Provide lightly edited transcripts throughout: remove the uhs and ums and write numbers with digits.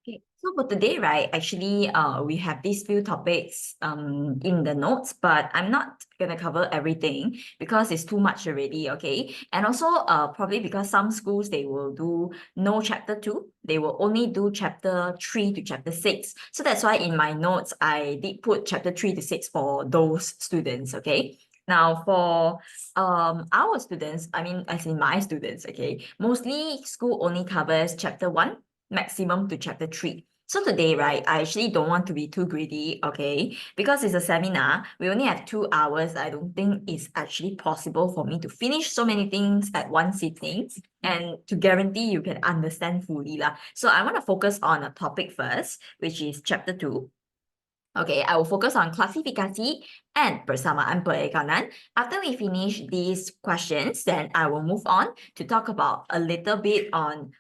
Okay, so for today, right, actually, we have these few topics in the notes, but I'm not gonna cover everything because it's too much already, okay? And also, probably because some schools, they will do no chapter 2, they will only do chapter 3 to chapter 6. So that's why in my notes, I did put chapter 3 to 6 for those students, okay? Now, for our students, I mean, as in my students, okay, mostly school only covers chapter 1 maximum to chapter 3. So today, right, I actually don't want to be too greedy, okay? Because it's a seminar, we only have 2 hours. I don't think it's actually possible for me to finish so many things at one sitting and to guarantee you can understand fully lah. So I want to focus on a topic first, which is chapter 2. Okay, I will focus on klasifikasi and persamaan perakaunan. After we finish these questions, then I will move on to talk about a little bit on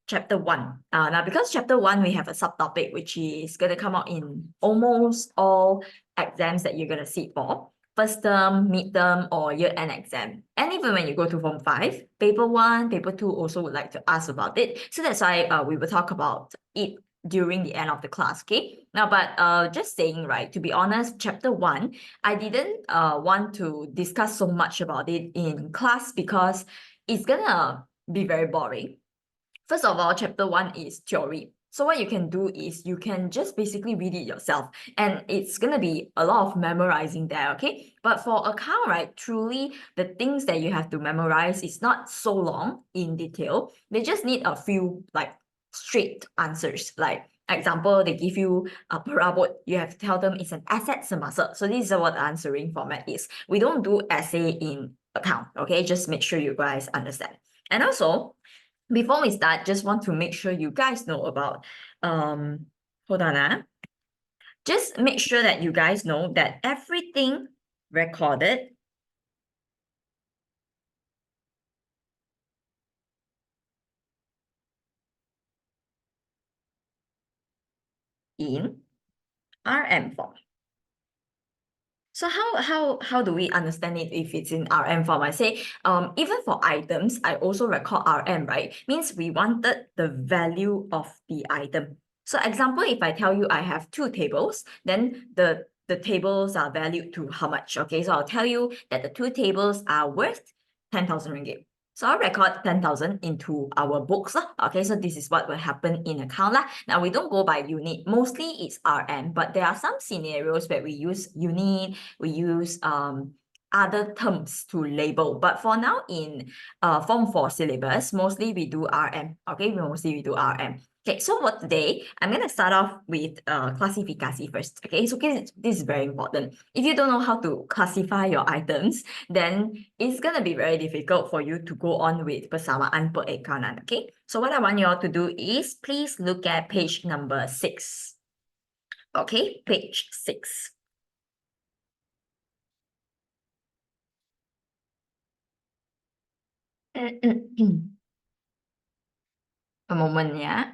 chapter 1. Now, because chapter 1, we have a subtopic which is going to come out in almost all exams that you're going to sit for. First term, midterm, or year-end exam. And even when you go to Form 5, Paper 1, Paper 2 also would like to ask about it. So that's why we will talk about it during the end of the class, okay? Now, but just saying, right, to be honest, chapter 1, I didn't want to discuss so much about it in class because it's gonna be very boring. First of all, chapter 1 is theory. So what you can do is you can just basically read it yourself, and it's gonna be a lot of memorizing there, okay? But for account, right, truly the things that you have to memorize is not so long in detail. They just need a few like straight answers. Like example, they give you a parabol, you have to tell them it's an asset semasa. So this is what the answering format is. We don't do essay in account, okay? Just make sure you guys understand. And also, before we start, just want to make sure you guys know about, hold on. Just make sure that you guys know that everything recorded in RM form. So how do we understand it if it's in RM form? I say, even for items, I also record RM, right? Means we wanted the value of the item. So example, if I tell you I have 2 tables, then the tables are valued to how much? Okay, so I'll tell you that the 2 tables are worth 10,000 ringgit. So I'll record 10,000 into our books. Okay, so this is what will happen in account. Now, we don't go by unit. Mostly it's RM, but there are some scenarios where we use unit, we use other terms to label. But for now, in Form 4 syllabus, mostly we do RM. Okay, mostly we do RM. Okay, so for today, I'm going to start off with klasifikasi first. Okay, so this is very important. If you don't know how to classify your items, then it's going to be very difficult for you to go on with persamaan perakaunan. Okay, so what I want you all to do is please look at page number 6. Okay, page 6. A moment, yeah.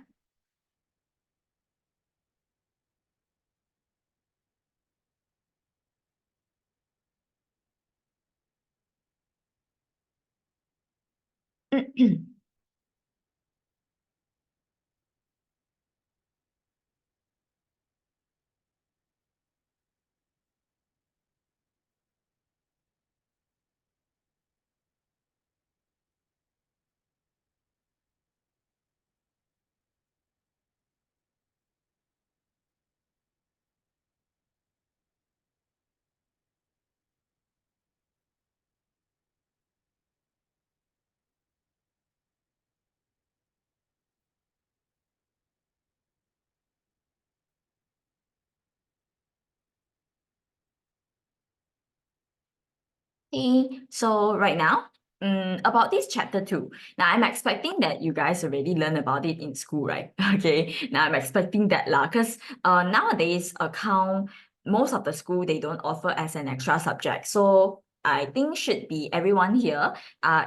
Okay, so right now, about this chapter 2. Now, I'm expecting that you guys already learned about it in school, right? Okay, now I'm expecting that lah, because nowadays, account, most of the school, they don't offer as an extra subject. So I think should be everyone here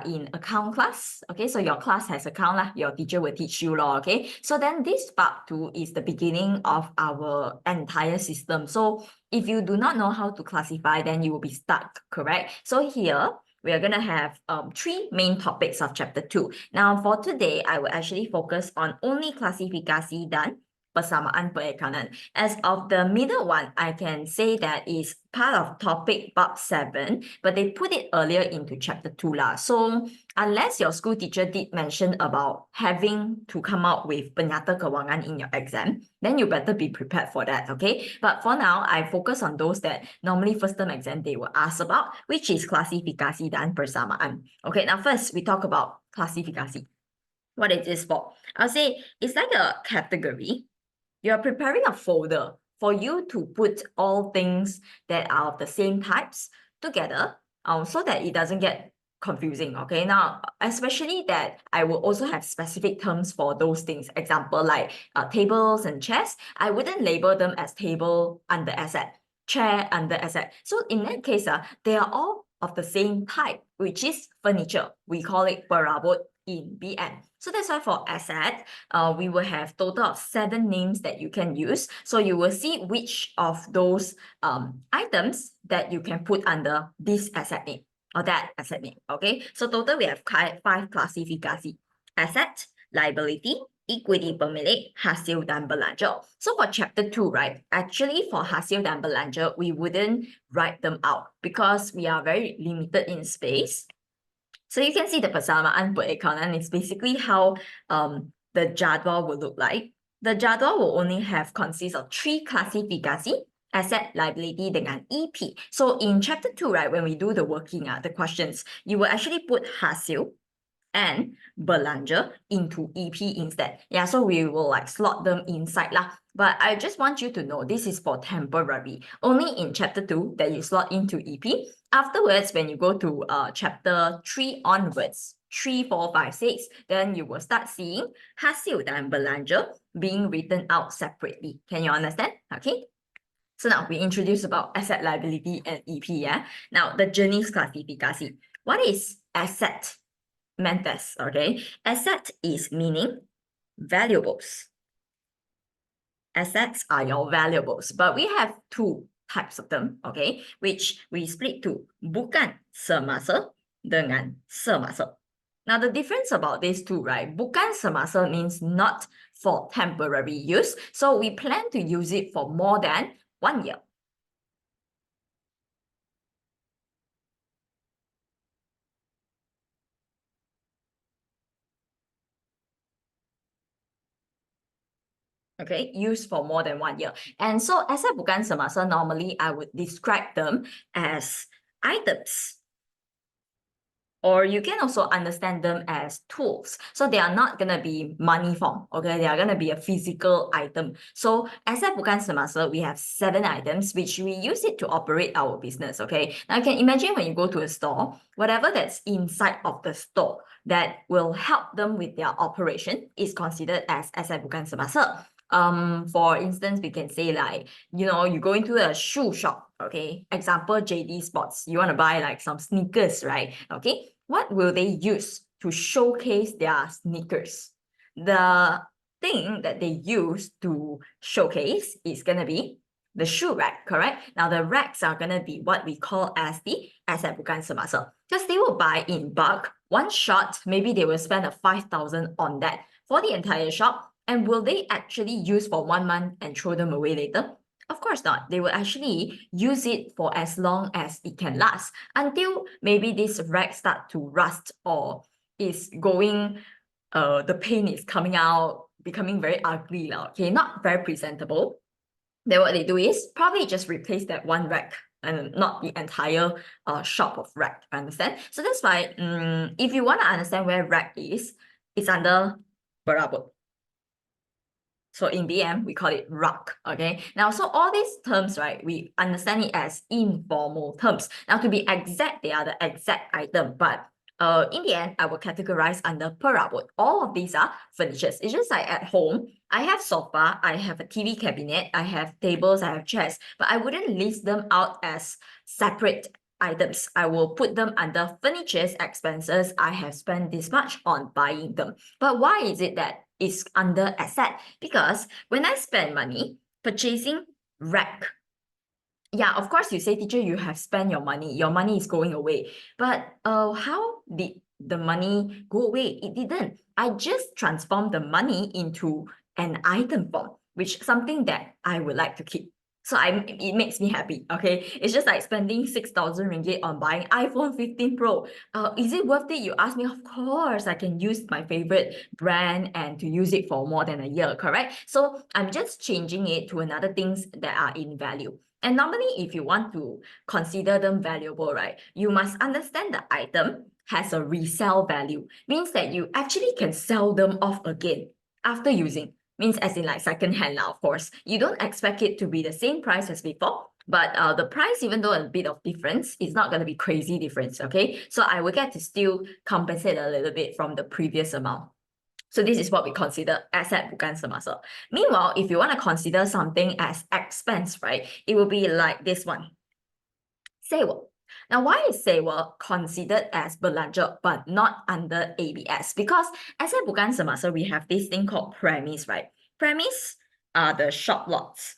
in account class. Okay, so your class has account lah. Your teacher will teach you law. Okay, so then this part 2 is the beginning of our entire system. So if you do not know how to classify, then you will be stuck, correct? So here, we are going to have 3 main topics of chapter 2. Now, for today, I will actually focus on only klasifikasi dan persamaan perakaunan. As of the middle one, I can say that is part of topic bab 7, but they put it earlier into chapter 2 lah. So unless your school teacher did mention about having to come out with penyata kewangan in your exam, then you better be prepared for that, okay? But for now, I focus on those that normally first term exam they will ask about, which is klasifikasi dan persamaan. Okay, now first we talk about klasifikasi. What it is for? I'll say it's like a category. You're preparing a folder for you to put all things that are of the same types together, so that it doesn't get confusing. Okay, now especially that I will also have specific terms for those things. Example like tables and chairs. I wouldn't label them as table under asset, chair under asset. So in that case, they are all of the same type, which is furniture. We call it perabot in BM. So that's why for asset, we will have total of 7 names that you can use. So you will see which of those items that you can put under this asset name or that asset name. Okay, so total we have 5 klasifikasi: asset, liability, equity pemilik, hasil dan belanja. So for chapter 2, right, actually for hasil dan belanja, we wouldn't write them out because we are very limited in space. So you can see the persamaan perakaunan is basically how the jadual will look like. The jadual will only have consist of 3 klasifikasi: asset, liability dengan EP. So in chapter 2, right, when we do the working, the questions, you will actually put hasil and belanja into EP instead. Yeah, so we will like slot them inside lah. But I just want you to know this is for temporary. Only in chapter 2 that you slot into EP. Afterwards, when you go to chapter 3 onwards, 3, 4, 5, 6, then you will start seeing hasil dan belanja being written out separately. Can you understand? Okay. So now we introduce about asset, liability, and EP. Yeah. Now the jenis klasifikasi. What is asset? Mentes, okay? Asset is meaning valuables. Assets are your valuables, but we have 2 types of them, okay? Which we split to bukan semasa dengan semasa. Now the difference about these 2, right? Bukan semasa means not for temporary use. So we plan to use it for more than 1 year. Okay, used for more than 1 year. And so asset bukan semasa, normally I would describe them as items. Or you can also understand them as tools. So they are not going to be money form, okay? They are going to be a physical item. So asset bukan semasa, we have 7 items which we use it to operate our business, okay? Now you can imagine when you go to a store, whatever that's inside of the store that will help them with their operation is considered as asset bukan semasa. For instance, we can say like, you know, you go into a shoe shop, okay? Example, JD Sports. You want to buy like some sneakers, right? Okay. What will they use to showcase their sneakers? The thing that they use to showcase is going to be the shoe rack, correct? Now the racks are going to be what we call as the asset bukan semasa. Because they will buy in bulk, one shot, maybe they will spend a 5,000 on that for the entire shop. And will they actually use for 1 month and throw them away later? Of course not. They will actually use it for as long as it can last until maybe this rack start to rust or is going, the paint is coming out, becoming very ugly, okay, not very presentable. Then what they do is probably just replace that one rack and not the entire shop of rack, understand? So that's why if you want to understand where rack is, it's under perabot. So in BM, we call it RUC, okay? Now, so all these terms, right, we understand it as informal terms. Now, to be exact, they are the exact item, but in the end, I will categorize under perabot. All of these are furnitures. It's just like at home, I have sofa, I have a TV cabinet, I have tables, I have chairs, but I wouldn't list them out as separate items. I will put them under furniture's expenses. I have spent this much on buying them. But why is it that it's under asset? Because when I spend money purchasing rack, yeah, of course you say, teacher, you have spent your money is going away. But how did the money go away? It didn't. I just transformed the money into an item form. which something that I would like to keep. So it makes me happy, okay? It's just like spending 6,000 ringgit on buying iPhone 15 Pro. Is it worth it? You ask me, of course, I can use my favorite brand and to use it for more than a year, correct? So I'm just changing it to another things that are in value. And normally, if you want to consider them valuable, right, you must understand the item has a resale value. Means that you actually can sell them off again after using. Means as in like second-hand now, of course. You don't expect it to be the same price as before, but the price, even though a bit of difference, is not going to be crazy difference, okay? So I will get to still compensate a little bit from the previous amount. So this is what we consider asset bukan semasa. Meanwhile, if you want to consider something as expense, right, it will be like this one. Sewa. Now, why is sewa considered as belanja but not under ABS? Because asset bukan semasa, we have this thing called premise, right? Premise are the shop lots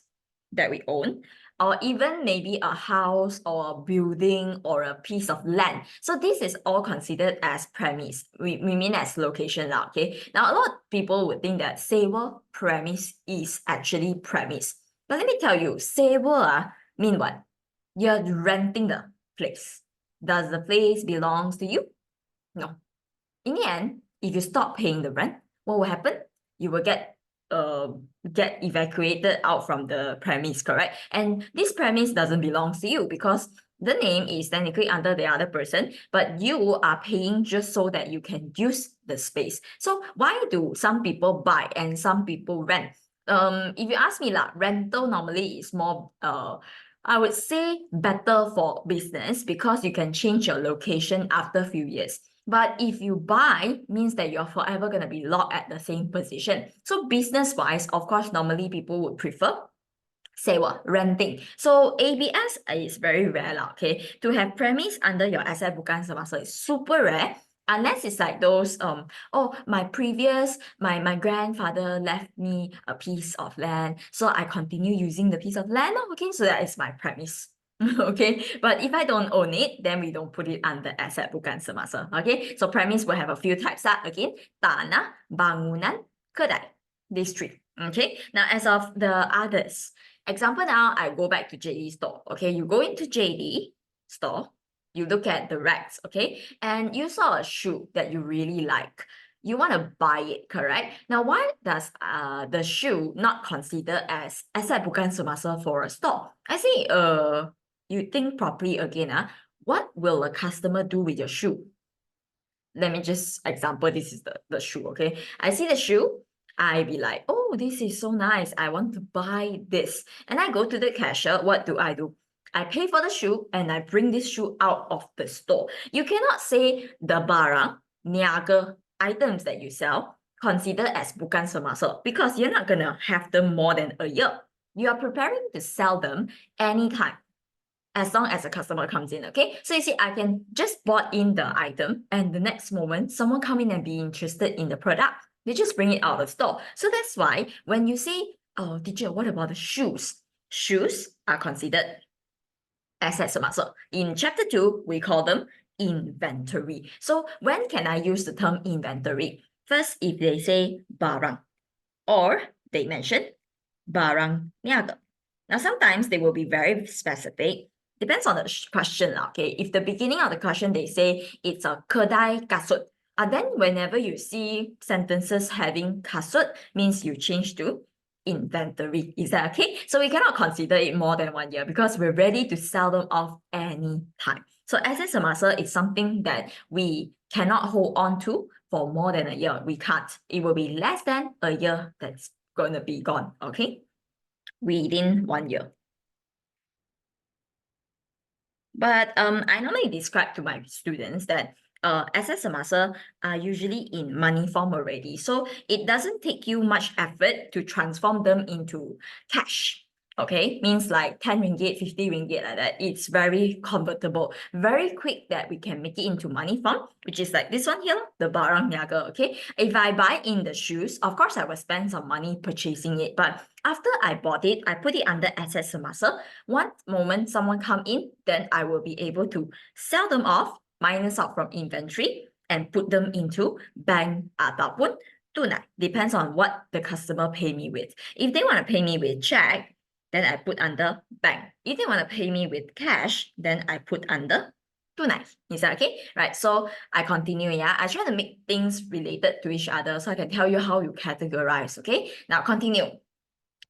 that we own, or even maybe a house or a building or a piece of land. So this is all considered as premise. We mean as location now, okay? Now, a lot of people would think that sewa premise is actually premise. But let me tell you, sewa mean what? You're renting the place. Does the place belongs to you? No. In the end, if you stop paying the rent, what will happen? You will get evacuated out from the premise, correct? And this premise doesn't belong to you because the name is technically under the other person, but you are paying just so that you can use the space. So why do some people buy and some people rent? If you ask me, rental normally is more I would say better for business because you can change your location after a few years. But if you buy, means that you're forever going to be locked at the same position. So business-wise, of course, normally people would prefer, say what, renting. So ABS is very rare, okay? To have premise under your asset bukan semasa is super rare. Unless it's like those, my grandfather left me a piece of land, so I continue using the piece of land, okay? So that is my premise. Okay, but if I don't own it, then we don't put it under asset bukan semasa, okay? So premise will have a few types, again, tanah, bangunan, kedai, these three, okay? Now, as of the others, example now, I go back to JD store, okay? You go into JD store, you look at the racks, okay? And you saw a shoe that you really like. You want to buy it, correct? Now, why does the shoe not consider as asset bukan semasa for a store? I say, you think properly again, what will a customer do with your shoe? Let me just example, this is the shoe, okay? I see the shoe, I be like, oh, this is so nice. I want to buy this. And I go to the cashier, what do? I pay for the shoe and I bring this shoe out of the store. You cannot say the barang, niaga, items that you sell, consider as bukan semasa because you're not gonna have them more than a year. You are preparing to sell them anytime, as long as a customer comes in, okay? So you see, I can just bought in the item and the next moment, someone come in and be interested in the product, they just bring it out of the store. So that's why when you say, oh, teacher, what about the shoes? Shoes are considered asset semasa. In chapter 2, we call them inventory. So when can I use the term inventory? First, if they say barang, or they mention barang niaga. Now, sometimes they will be very specific. Depends on the question, okay? If the beginning of the question, they say it's a kedai kasut, then whenever you see sentences having kasut, means you change to inventory. Is that okay? So we cannot consider it more than 1 year because we're ready to sell them off any time. So asset semasa is something that we cannot hold on to for more than a year. We can't. It will be less than a year that's going to be gone, okay? Within 1 year. But I normally describe to my students that asset semasa are usually in money form already. So it doesn't take you much effort to transform them into cash. Okay, means like 10 ringgit, 50 ringgit like that. It's very convertible, very quick that we can make it into money form, which is like this one here, the barang niaga, okay? If I buy in the shoes, of course I will spend some money purchasing it, but after I bought it, I put it under asset semasa. One moment someone come in, then I will be able to sell them off, minus out from inventory, and put them into bank ataupun tunai. Depends on what the customer pay me with. If they want to pay me with check, then I put under bank. If they want to pay me with cash, then I put under tunai. Is that okay? Right. So I continue. Yeah. I try to make things related to each other so I can tell you how you categorize. Okay. Now continue.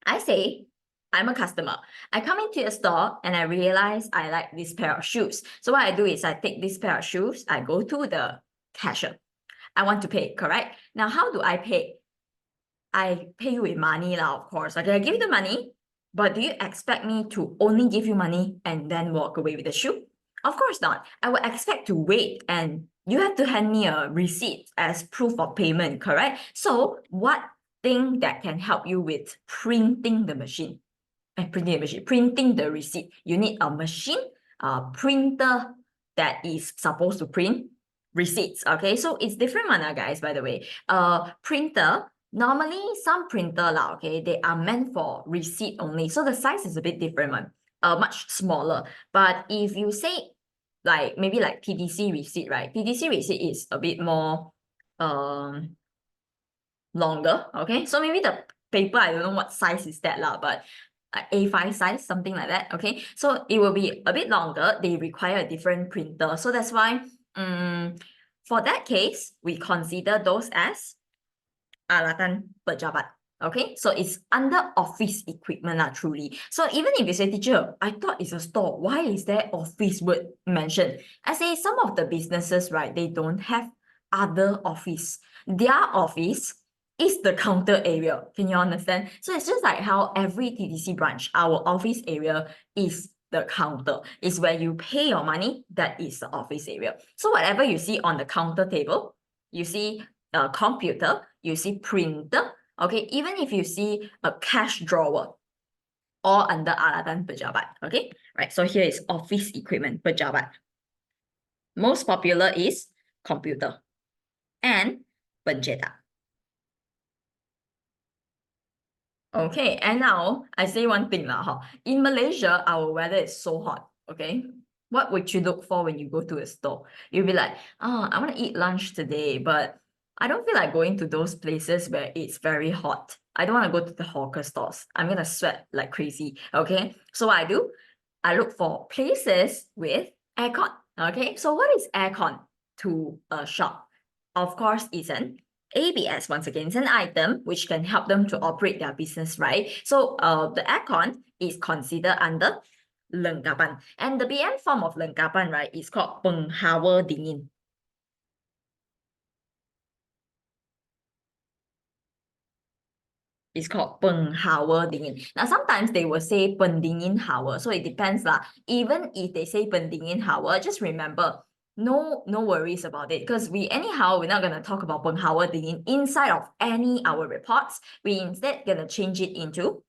I say, I'm a customer. I come into your store and I realize I like this pair of shoes. So what I do is I take this pair of shoes, I go to the cashier. I want to pay, correct? Now, how do I pay? I pay you with money now, of course. Okay, I give you the money, but do you expect me to only give you money and then walk away with the shoe? Of course not. I would expect to wait and you have to hand me a receipt as proof of payment, correct? So what thing that can help you with printing the machine? Printing the receipt. You need a machine, a printer that is supposed to print receipts. Okay, so it's different one, guys, by the way. Printer, normally some printer lah, okay, they are meant for receipt only. So the size is a bit different one, much smaller. But if you say like maybe like TDC receipt, right? TDC receipt is a bit more longer. Okay, so maybe the paper, I don't know what size is that lah, but A5 size, something like that. Okay, so it will be a bit longer. They require a different printer. So that's why for that case, we consider those as alatan pejabat. Okay, so it's under office equipment truly. So even if you say, teacher, I thought it's a store, why is there office word mentioned? I say some of the businesses, right, they don't have other office. Their office is the counter area. Can you understand? So it's just like how every TDC branch, our office area is the counter. Is where you pay your money, that is the office area. So whatever you see on the counter table, you see a computer, you see printer, okay, even if you see a cash drawer, all under alatan pejabat, okay? Right, so here is office equipment, pejabat. Most popular is computer and pencetak. Okay, and now I say one thing lah. In Malaysia, our weather is so hot, okay? What would you look for when you go to a store? You'll be like, oh, I want to eat lunch today, but I don't feel like going to those places where it's very hot. I don't want to go to the hawker stores. I'm going to sweat like crazy, okay? So what I do, I look for places with aircon, okay? So what is aircon to a shop? Of course, it's an ABS, once again, is an item which can help them to operate their business, right? So the aircon is considered under lengkapan. And the BM form of lengkapan, right, is called penghawa dingin. It's called penghawa dingin. Now, sometimes they will say pendingin hawa. So it depends lah. Even if they say pendingin hawa, just remember, no worries about it, because we're not going to talk about penghawa dingin inside of any our reports. We instead going to change it into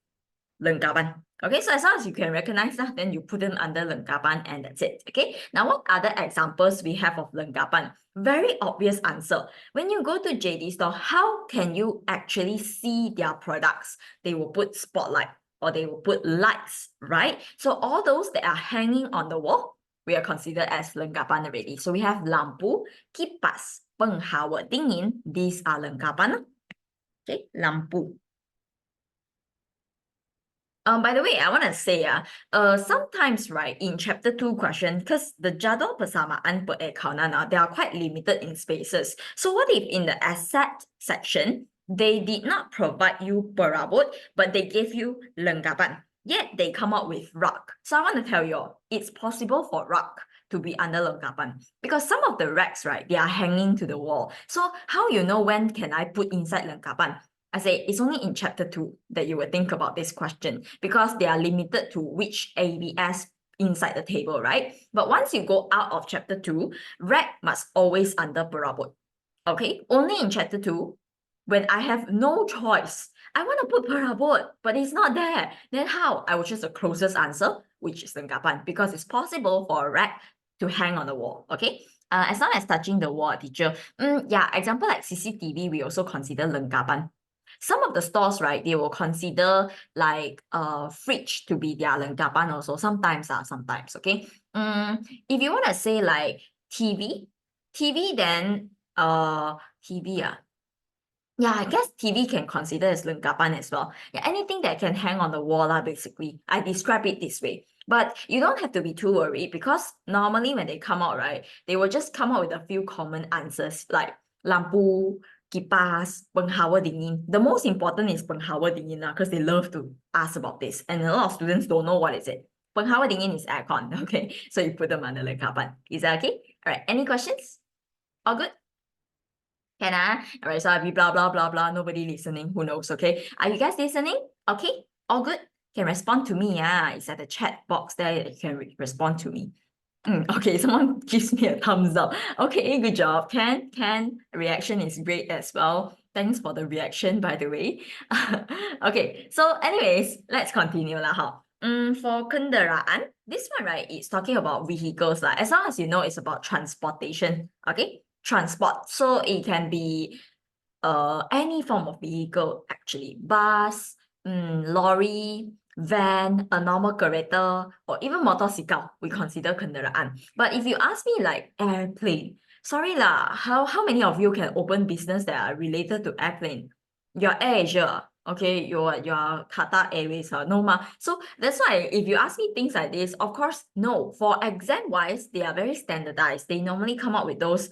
lengkapan. Okay, so as long as you can recognize that, then you put them under lengkapan and that's it. Okay, now what other examples we have of lengkapan? Very obvious answer. When you go to JD store, how can you actually see their products? They will put spotlight or they will put lights, right? So all those that are hanging on the wall, we are considered as lengkapan already. So we have lampu, kipas, penghawa dingin. These are lengkapan. Okay, lampu. By the way, I want to say, sometimes, right, in chapter 2 question, because the jadual persamaan perakaunan, they are quite limited in spaces. So what if in the asset section, they did not provide you perabot, but they gave you lengkapan, yet they come up with rak. So I want to tell you all, it's possible for rak to be under lengkapan, because some of the racks, right, they are hanging to the wall. So how you know when can I put inside lengkapan? I say it's only in chapter 2 that you will think about this question, because they are limited to which ABS inside the table, right? But once you go out of chapter 2, rack must always under perabot. Okay, only in chapter 2, when I have no choice, I want to put perabot, but it's not there. Then how? I will choose the closest answer, which is lengkapan, because it's possible for a rack to hang on the wall. Okay, as long as touching the wall, teacher. Yeah, example like CCTV, we also consider lengkapan. Some of the stores, right, they will consider like fridge to be their lengkapan also. Sometimes, okay. If you want to say like TV, then TV Yeah, I guess TV can consider as lengkapan as well. Yeah, anything that can hang on the wall lah, basically. I describe it this way. But you don't have to be too worried because normally when they come out, right, they will just come out with a few common answers like lampu, kipas, penghawa dingin. The most important is penghawa dingin lah because they love to ask about this. And a lot of students don't know what is it. Penghawa dingin is aircon, okay? So you put them under lengkapan. Is that okay? All right, any questions? All good? Can I? All right, so I'll be blah, blah, blah, blah. Nobody listening. Who knows? Okay. Are you guys listening? Okay. All good? Can respond to me. Yeah. It's at the chat box there. You can respond to me. Okay, someone gives me a thumbs up. Okay, good job. Can reaction is great as well. Thanks for the reaction, by the way. Okay, so anyways, let's continue lah. For kendaraan, this one, right, it's talking about vehicles lah. As long as you know it's about transportation. Okay, transport. So it can be any form of vehicle actually. Bus, lorry, van, a normal kereta, or even motorcycle, we consider kenderaan. But if you ask me like airplane, sorry lah, how many of you can open business that are related to airplane? You're Asia, okay, you're Qatar Airways, no ma. So that's why if you ask me things like this, of course, no. For exam wise, they are very standardized. They normally come up with those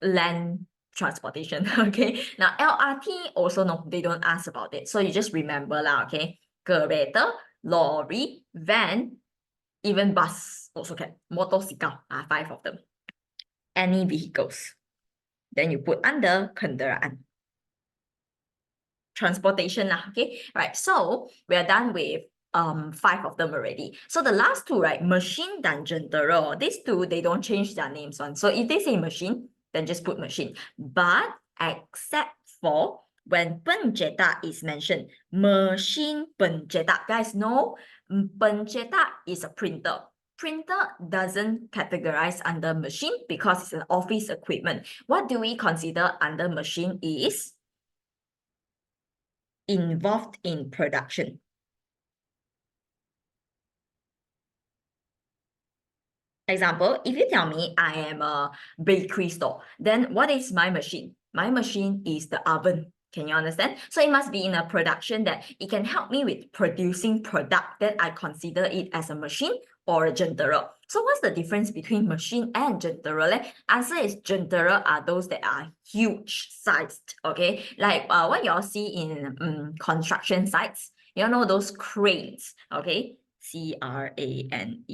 land transportation. Okay, now LRT also no, they don't ask about it. So you just remember lah, okay? Kereta, lorry, van, even bus also can. Motorcycle, 5 of them. Any vehicles. Then you put under kenderaan. Transportation lah, okay? Right, so we are done with 5 of them already. So the last two, right, machine dan jentera, these two, they don't change their names one. So if they say machine, then just put machine. But except for when pencetak is mentioned, machine pencetak. Guys know pencetak is a printer. Printer doesn't categorize under machine because it's an office equipment. What do we consider under machine is involved in production. Example, if you tell me I am a bakery store, then what is my machine? My machine is the oven. Can you understand? So it must be in a production that it can help me with producing product that I consider it as a machine or a jentera. So what's the difference between machine and jentera? Answer is jentera are those that are huge sized, okay? Like what y'all see in construction sites, you know those cranes, okay? CRANES,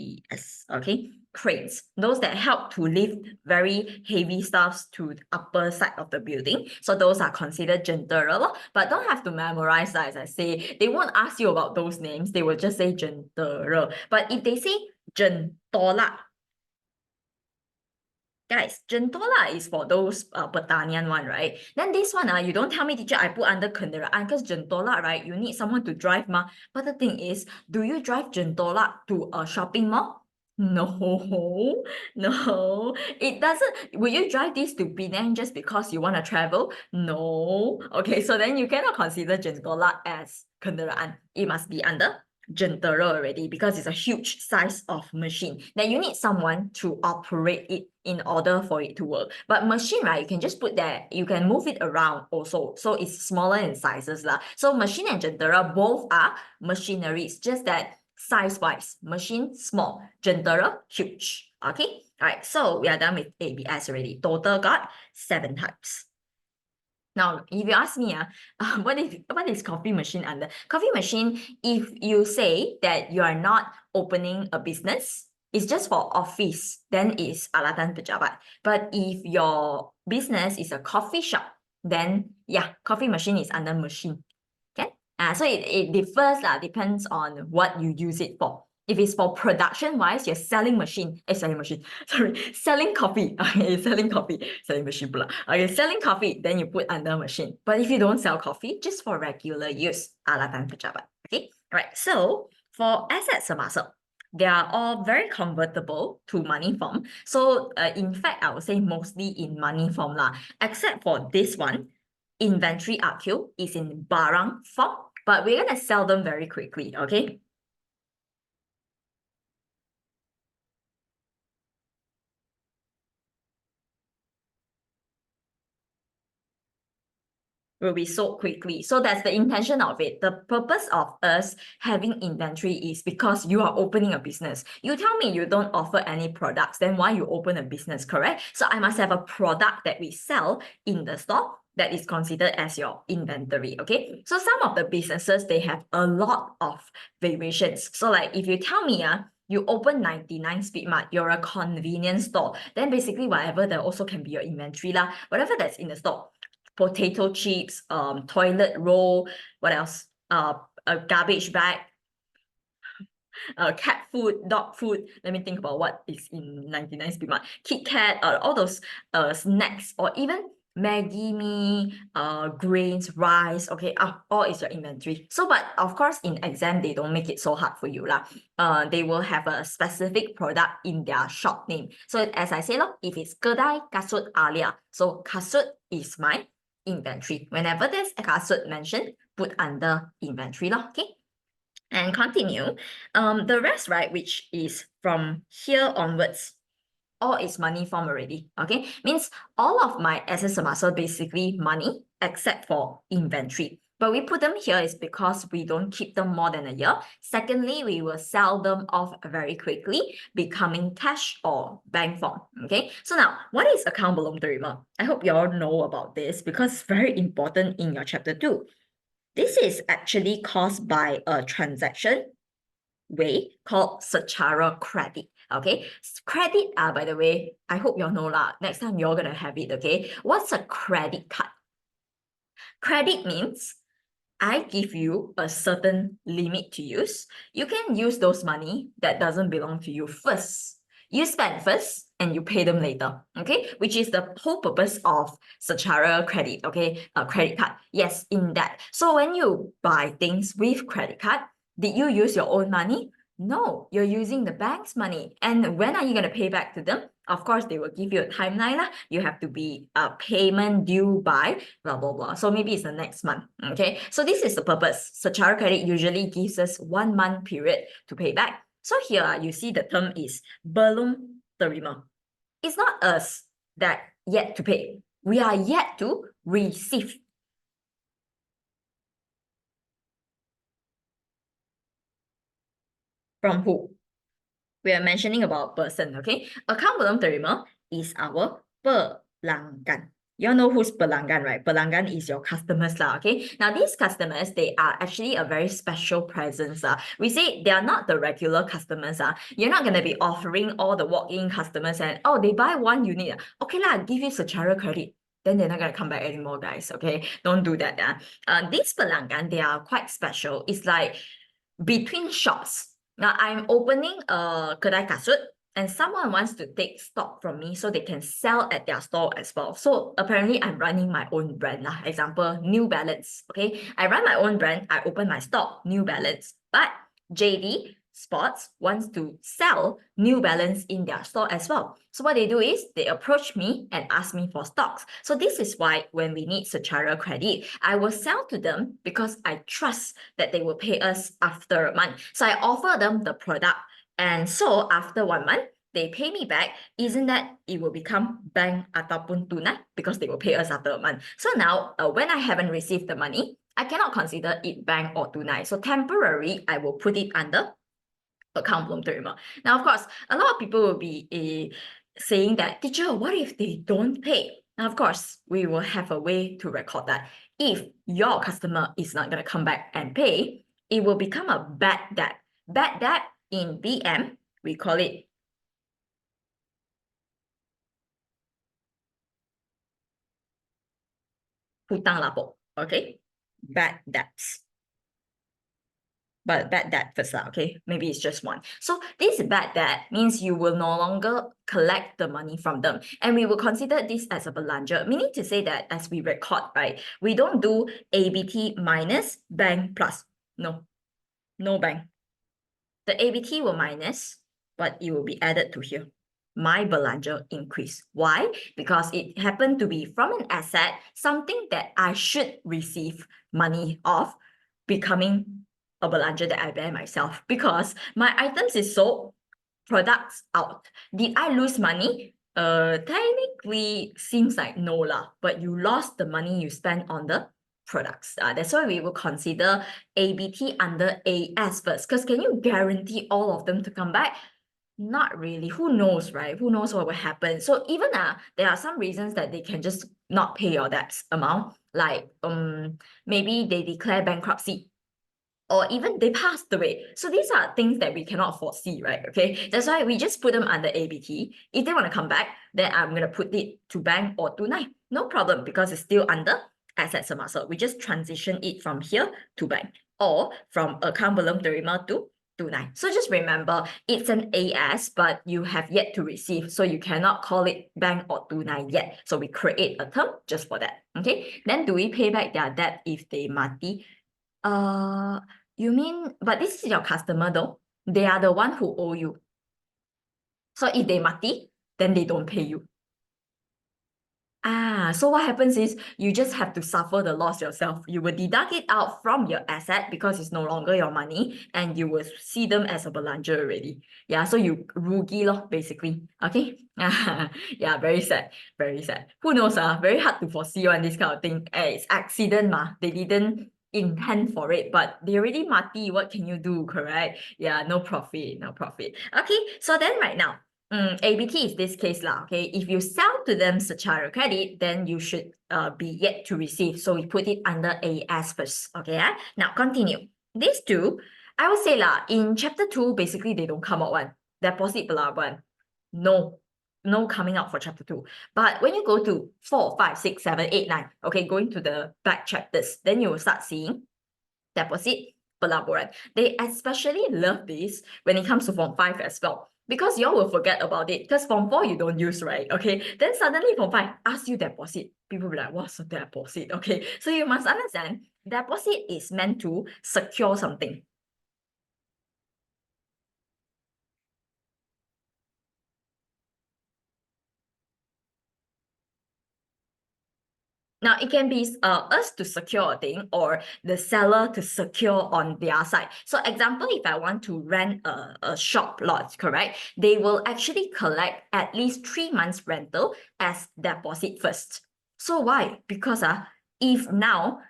okay? Cranes, those that help to lift very heavy stuffs to the upper side of the building. So those are considered jentera, but don't have to memorize that. As I say, they won't ask you about those names. They will just say jentera. But if they say jentola, guys, jentola is for those pertanian one, right? Then this one, you don't tell me, teacher, I put under kenderaan because jentola, right? You need someone to drive ma. But the thing is, do you drive jentola to a shopping mall? No, no, it doesn't. Will you drive this to Penang just because you want to travel? No. Okay, so then you cannot consider jentola as kenderaan. It must be under jentera already because it's a huge size of machine. Then you need someone to operate it in order for it to work. But machine, right, you can just put that, you can move it around also. So it's smaller in sizes lah. So machine and jentera both are machineries, just that size-wise, machine small, jentera huge. Okay, all right, so we are done with ABS already. Total got 7 types. Now, if you ask me, what is coffee machine under? Coffee machine, if you say that you are not opening a business, it's just for office, then it's alatan pejabat. But if your business is a coffee shop, then yeah, coffee machine is under machine. Okay? So it differs, depends on what you use it for. If it's for production wise, you're selling selling coffee. Okay, selling machine pula. Okay, selling coffee, then you put under machine. But if you don't sell coffee, just for regular use, alatan pejabat. Okay, all right. So for asset semasa, they are all very convertible to money form. So in fact, I would say mostly in money form lah, except for this one, inventory RQ is in barang form, but we're gonna sell them very quickly, okay? will be sold quickly. So that's the intention of it. The purpose of us having inventory is because you are opening a business. You tell me you don't offer any products, then why you open a business, correct? So I must have a product that we sell in the store that is considered as your inventory, okay? So some of the businesses, they have a lot of variations. So like if you tell me, you open 99 Speed Mart, you're a convenience store, then basically whatever that also can be your inventory lah, whatever that's in the store. Potato chips, toilet roll, what else? A garbage bag, cat food, dog food. Let me think about what is in 99 Speed Mart. Kit Kat, all those snacks, or even Maggi mee, grains, rice, okay, all is your inventory. So, but of course, in exam, they don't make it so hard for you lah. They will have a specific product in their shop name. So as I say, if it's Kedai Kasut Alia, so kasut is my inventory. Whenever there's a kasut mentioned, put under inventory lah, okay? And continue. The rest, right, which is from here onwards, all is money form already, okay? Means all of my assets are so basically money except for inventory. But we put them here is because we don't keep them more than a year. Secondly, we will sell them off very quickly, becoming cash or bank form, okay? So now, what is account belum terima? I hope you all know about this because it's very important in your chapter 2. This is actually caused by a transaction way called secara credit. Okay, credit, by the way, I hope you all know lah. Next time you're gonna have it, okay? What's a credit card? Credit means I give you a certain limit to use. You can use those money that doesn't belong to you first. You spend first and you pay them later, okay? Which is the whole purpose of secara credit, okay? A credit card, yes, in that. So when you buy things with credit card, did you use your own money? No, you're using the bank's money. And when are you going to pay back to them? Of course, they will give you a timeline lah. You have to be a payment due by blah, blah, blah. So maybe it's the next month, okay? So this is the purpose. Secara credit usually gives us 1 month period to pay back. So here you see the term is belum terima. It's not us that yet to pay. We are yet to receive. From who? We are mentioning about person, okay? Account belum terima is our pelanggan. You all know who's pelanggan, right? Pelanggan is your customers lah, okay? Now, these customers, they are actually a very special presence. We say they are not the regular customers. You're not going to be offering all the walk-in customers and, oh, they buy one unit. Okay lah, give you secara credit. Then they're not going to come back anymore, guys, okay? Don't do that. These pelanggan, they are quite special. It's like between shops. Now, I'm opening a kedai kasut and someone wants to take stock from me so they can sell at their store as well. So apparently, I'm running my own brand. Example, New Balance. Okay, I run my own brand. I open my stock, New Balance. But JD Sports wants to sell New Balance in their store as well. So what they do is they approach me and ask me for stocks. So this is why when we need secara credit, I will sell to them because I trust that they will pay us after a month. So I offer them the product. And so after 1 month, they pay me back. Isn't that it will become bank ataupun tunai because they will pay us after a month. So now when I haven't received the money, I cannot consider it bank or tunai. So temporarily, I will put it under account belum terima. Now, of course, a lot of people will be saying that, teacher, what if they don't pay? Now, of course, we will have a way to record that. If your customer is not going to come back and pay, it will become a bad debt. Bad debt in BM, we call it hutang lapor, okay? Bad debts. But bad debt first, okay? Maybe it's just one. So this bad debt means you will no longer collect the money from them. And we will consider this as a belanja, meaning to say that as we record, right, we don't do ABT minus bank plus. No, no bank. The ABT will minus, but it will be added to here. My belanja increase. Why? Because it happened to be from an asset, something that I should receive money of, becoming a belanja that I bear myself because my items is sold, products out. Did I lose money? Technically seems like no lah, but you lost the money you spent on the products. That's why we will consider ABT under AS first. Because can you guarantee all of them to come back? Not really. Who knows, right? Who knows what will happen? So even there are some reasons that they can just not pay your debts amount. Like maybe they declare bankruptcy, or even they passed away. So these are things that we cannot foresee, right? Okay, that's why we just put them under ABT. If they want to come back, then I'm going to put it to bank or to 9. No problem, because it's still under assets and muscle. We just transition it from here to bank, or from account belum terima to 9. So just remember, it's an AS, but you have yet to receive. So you cannot call it bank or 9 yet. So we create a term just for that. Okay, then do we pay back their debt if they mati? You mean, but this is your customer though. They are the one who owe you. So if they mati, then they don't pay you. So what happens is you just have to suffer the loss yourself. You will deduct it out from your asset because it's no longer your money, and you will see them as a belanja already. Yeah, so you rugi lor, basically. Okay. Yeah, very sad. Very sad. Who knows? Very hard to foresee on this kind of thing. It's accident ma. They didn't intend for it, but they already mati. What can you do? Correct? Yeah, no profit, no profit. Okay, so then right now, ABT is this case lah, okay? If you sell to them secara credit, then you should be yet to receive. So we put it under AS first, okay? Now continue. These two, I would say lah, in chapter 2, basically they don't come out one. Deposit blah one. No coming out for chapter 2. But when you go to 4, 5, 6, 7, 8, 9, okay, going to the back chapters, then you will start seeing deposit pelaburan. They especially love this when it comes to Form 5 as well, because you all will forget about it, because Form 4 you don't use, right? Okay, then suddenly Form 5 asks you deposit. People will be like, what's a deposit? Okay, so you must understand, deposit is meant to secure something. Now, it can be us to secure a thing, or the seller to secure on their side. So example, if I want to rent a shop lot, correct? They will actually collect at least 3 months rental as deposit first. So why? Because if now,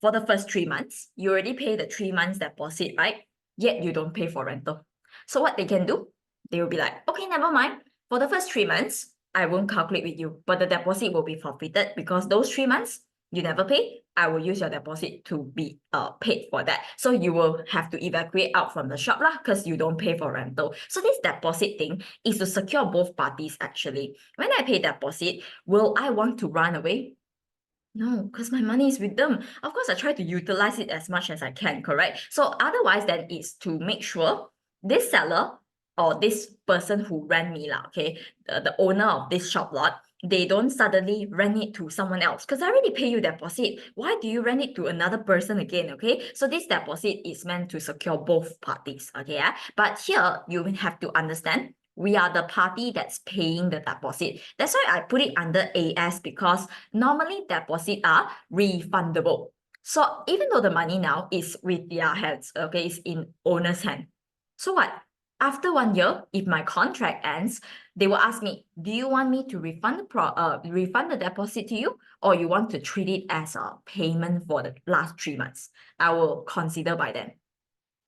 for the first 3 months, you already pay the 3 months deposit, right? Yet you don't pay for rental. So what they can do, they will be like, okay, never mind. For the first 3 months, I won't calculate with you, but the deposit will be forfeited because those 3 months you never pay. I will use your deposit to be paid for that. So you will have to evacuate out from the shop lah, because you don't pay for rental. So this deposit thing is to secure both parties actually. When I pay deposit, will I want to run away? No, because my money is with them. Of course, I try to utilize it as much as I can, correct? So otherwise, then it's to make sure this seller or this person who rent me lah, okay, the owner of this shop lot, they don't suddenly rent it to someone else, because I already pay you deposit. Why do you rent it to another person again? Okay, so this deposit is meant to secure both parties. Okay, but here you have to understand, we are the party that's paying the deposit. That's why I put it under AS, because normally deposit are refundable. So even though the money now is with their hands, okay, it's in owner's hand. So what? After 1 year, if my contract ends, they will ask me, do you want me to refund the deposit to you, or you want to treat it as a payment for the last 3 months? I will consider by then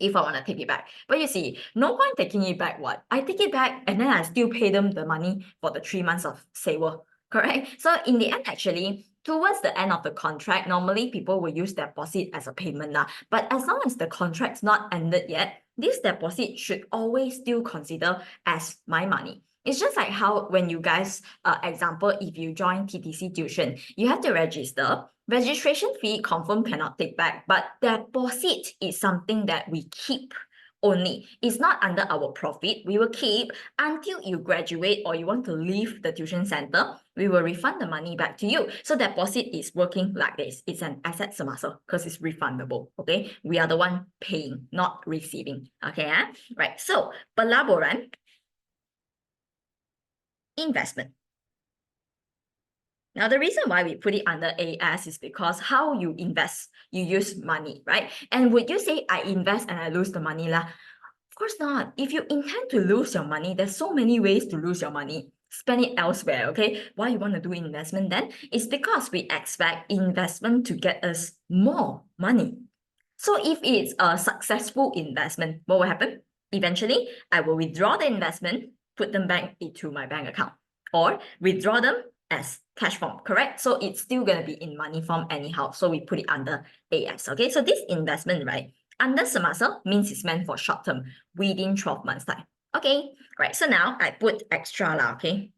if I want to take it back. But you see, no point taking it back. What? I take it back and then I still pay them the money for the 3 months of saver, correct? So in the end, actually, towards the end of the contract, normally people will use deposit as a payment now. But as long as the contract's not ended yet, this deposit should always still consider as my money. It's just like how when you guys, example, if you join TTC tuition, you have to register. Registration fee confirm cannot take back, but deposit is something that we keep only. It's not under our profit. We will keep until you graduate or you want to leave the tuition center. We will refund the money back to you. So deposit is working like this. It's an asset semasa because it's refundable. Okay, we are the one paying, not receiving. Okay, right. So pelaburan, investment. Now, the reason why we put it under AS is because how you invest, you use money, right? And would you say I invest and I lose the money lah? Of course not. If you intend to lose your money, there's so many ways to lose your money. spend it elsewhere, okay? Why you want to do investment then? It's because we expect investment to get us more money. So if it's a successful investment, what will happen? Eventually, I will withdraw the investment, put them back into my bank account, or withdraw them as cash form, correct? So it's still going to be in money form anyhow. So we put it under AS, okay? So this investment, right, under semester means it's meant for short term, within 12 months time. Okay, right. So now I put extra lah, okay?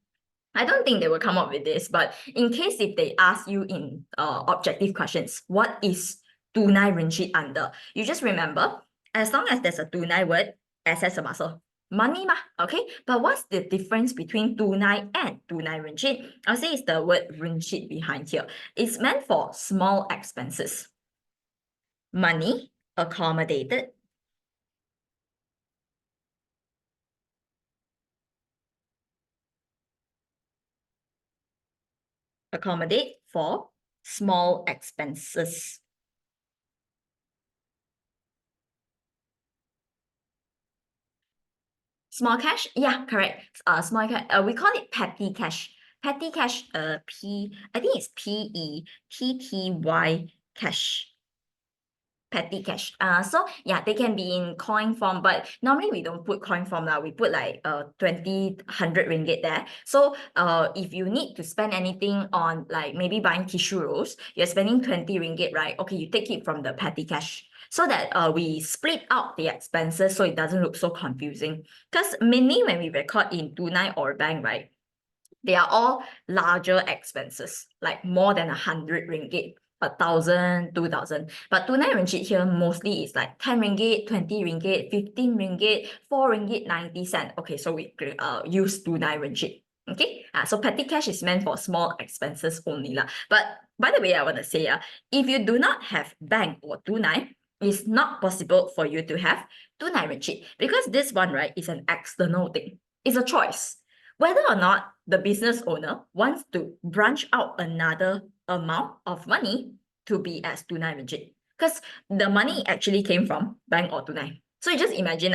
I don't think they will come up with this, but in case if they ask you in objective questions, what is tunai ringgit under? You just remember, as long as there's a tunai word, asset semasa, money mah, okay? But what's the difference between tunai and tunai ringgit? I'll say it's the word ringgit behind here. It's meant for small expenses. Money accommodated. Accommodate for small expenses. Small cash, yeah, correct. Small cash. We call it petty cash. Petty cash. I think it's PETTY cash. Petty cash. So yeah, they can be in coin form, but normally we don't put coin form now. We put like 20, 100 ringgit there. So if you need to spend anything on like maybe buying tissue rolls, you're spending 20 ringgit, right? Okay, you take it from the petty cash so that we split out the expenses so it doesn't look so confusing. Because mainly when we record in tunai or bank, right, they are all larger expenses, like more than 100 ringgit. 1,000, 2,000. But tunai ringgit here mostly is like 10 ringgit, 20 ringgit, 15 ringgit, 4 ringgit, 90 cent. Okay, so we use tunai ringgit. Okay, so petty cash is meant for small expenses only lah. But by the way, I want to say, if you do not have bank or tunai, it's not possible for you to have tunai ringgit because this one, right, is an external thing. It's a choice. Whether or not the business owner wants to branch out another amount of money to be as tunai ringgit. Because the money actually came from bank or tunai. So you just imagine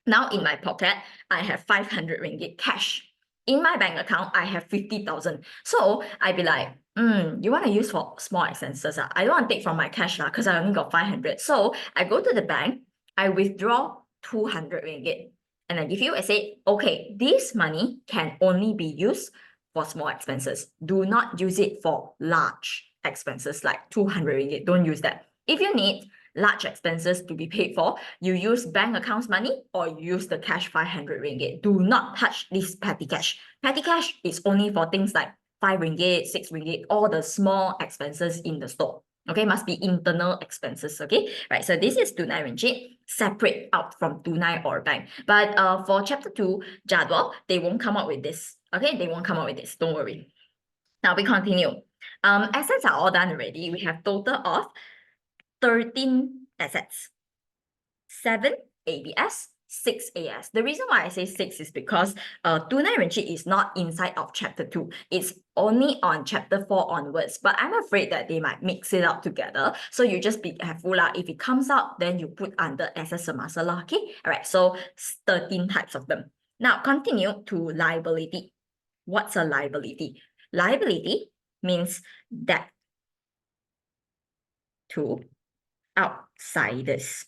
now in my pocket, I have 500 ringgit cash. In my bank account, I have 50,000. So I'd be like, you want to use for small expenses? I don't want to take from my cash because I only got 500. So I go to the bank, I withdraw 200 ringgit. And I give you, I say, okay, this money can only be used for small expenses. Do not use it for large expenses like 200 ringgit. Don't use that. If you need large expenses to be paid for, you use bank accounts money or you use the cash 500 ringgit. Do not touch this petty cash. Petty cash is only for things like 5 ringgit, 6 ringgit, all the small expenses in the store. Okay, must be internal expenses. Okay, right. So this is tunai ringgit, separate out from tunai or bank. But for chapter 2, Jadwal, they won't come up with this. Okay, they won't come up with this. Don't worry. Now we continue. Assets are all done already. We have total of 13 assets. 7 ABS, 6 AS. The reason why I say 6 is because tunai ringgit is not inside of chapter 2. It's only on chapter 4 onwards. But I'm afraid that they might mix it up together. So you just be careful lah. If it comes out, then you put under asset semasa lah. Okay. All right. So 13 types of them. Now continue to liability. What's a liability? Liability means debt to outsiders.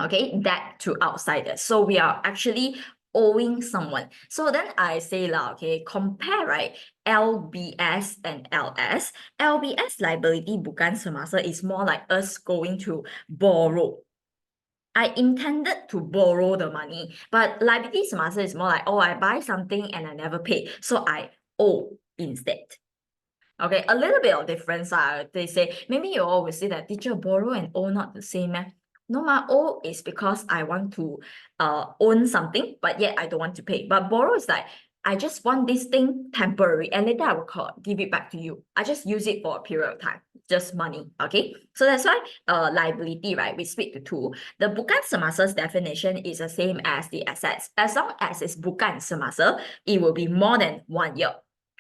Okay, debt to outsiders. So we are actually owing someone. So then I say lah, okay, compare, right, LBS and LS. LBS liability bukan semasa is more like us going to borrow. I intended to borrow the money, but liability semasa is more like, oh, I buy something and I never pay, so I owe instead. Okay, a little bit of difference. They say, maybe you always say that teacher, borrow and owe not the same. No, my owe is because I want to own something, but yet I don't want to pay. But borrow is like, I just want this thing temporary and later I will give it back to you. I just use it for a period of time, just money. Okay, so that's why liability, right, we split to two. The bukan semasa's definition is the same as the assets. As long as it's bukan semasa, it will be more than 1 year.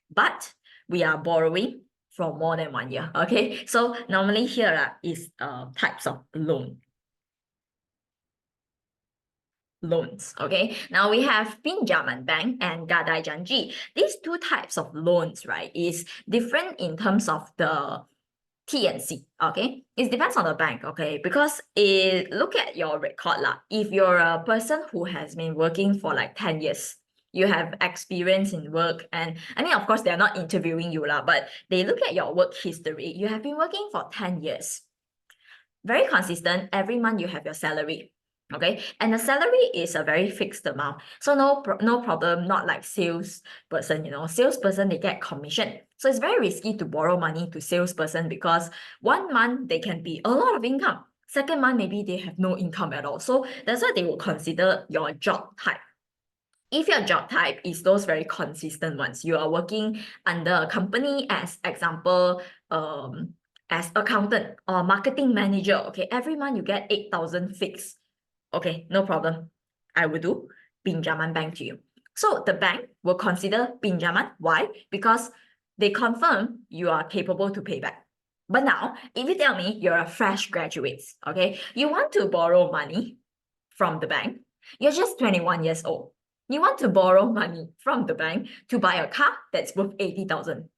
But we are borrowing for more than 1 year. Okay, so normally here is types of loan. loans. Okay, now we have pinjaman bank and gadai janji. These two types of loans, right, is different in terms of the T and C. Okay, it depends on the bank. Okay, because look at your record lah. If you're a person who has been working for like 10 years, you have experience in work, and I mean, of course, they're not interviewing you lah, but they look at your work history. You have been working for 10 years. Very consistent. Every month you have your salary. Okay, and the salary is a very fixed amount, so no problem. Not like salesperson, salesperson, they get commission, so it's very risky to borrow money to salesperson, because 1 month they can be a lot of income, second month maybe they have no income at all. So that's why they will consider your job type. If your job type is those very consistent ones, you are working under a company, as example, as accountant or marketing manager, okay, every month you get 8,000 fixed. Okay, no problem. I will do pinjaman bank to you. So the bank will consider pinjaman. Why? Because they confirm you are capable to pay back. But now, if you tell me you're a fresh graduate, okay, you want to borrow money from the bank, you're just 21 years old. You want to borrow money from the bank to buy a car that's worth 80,000.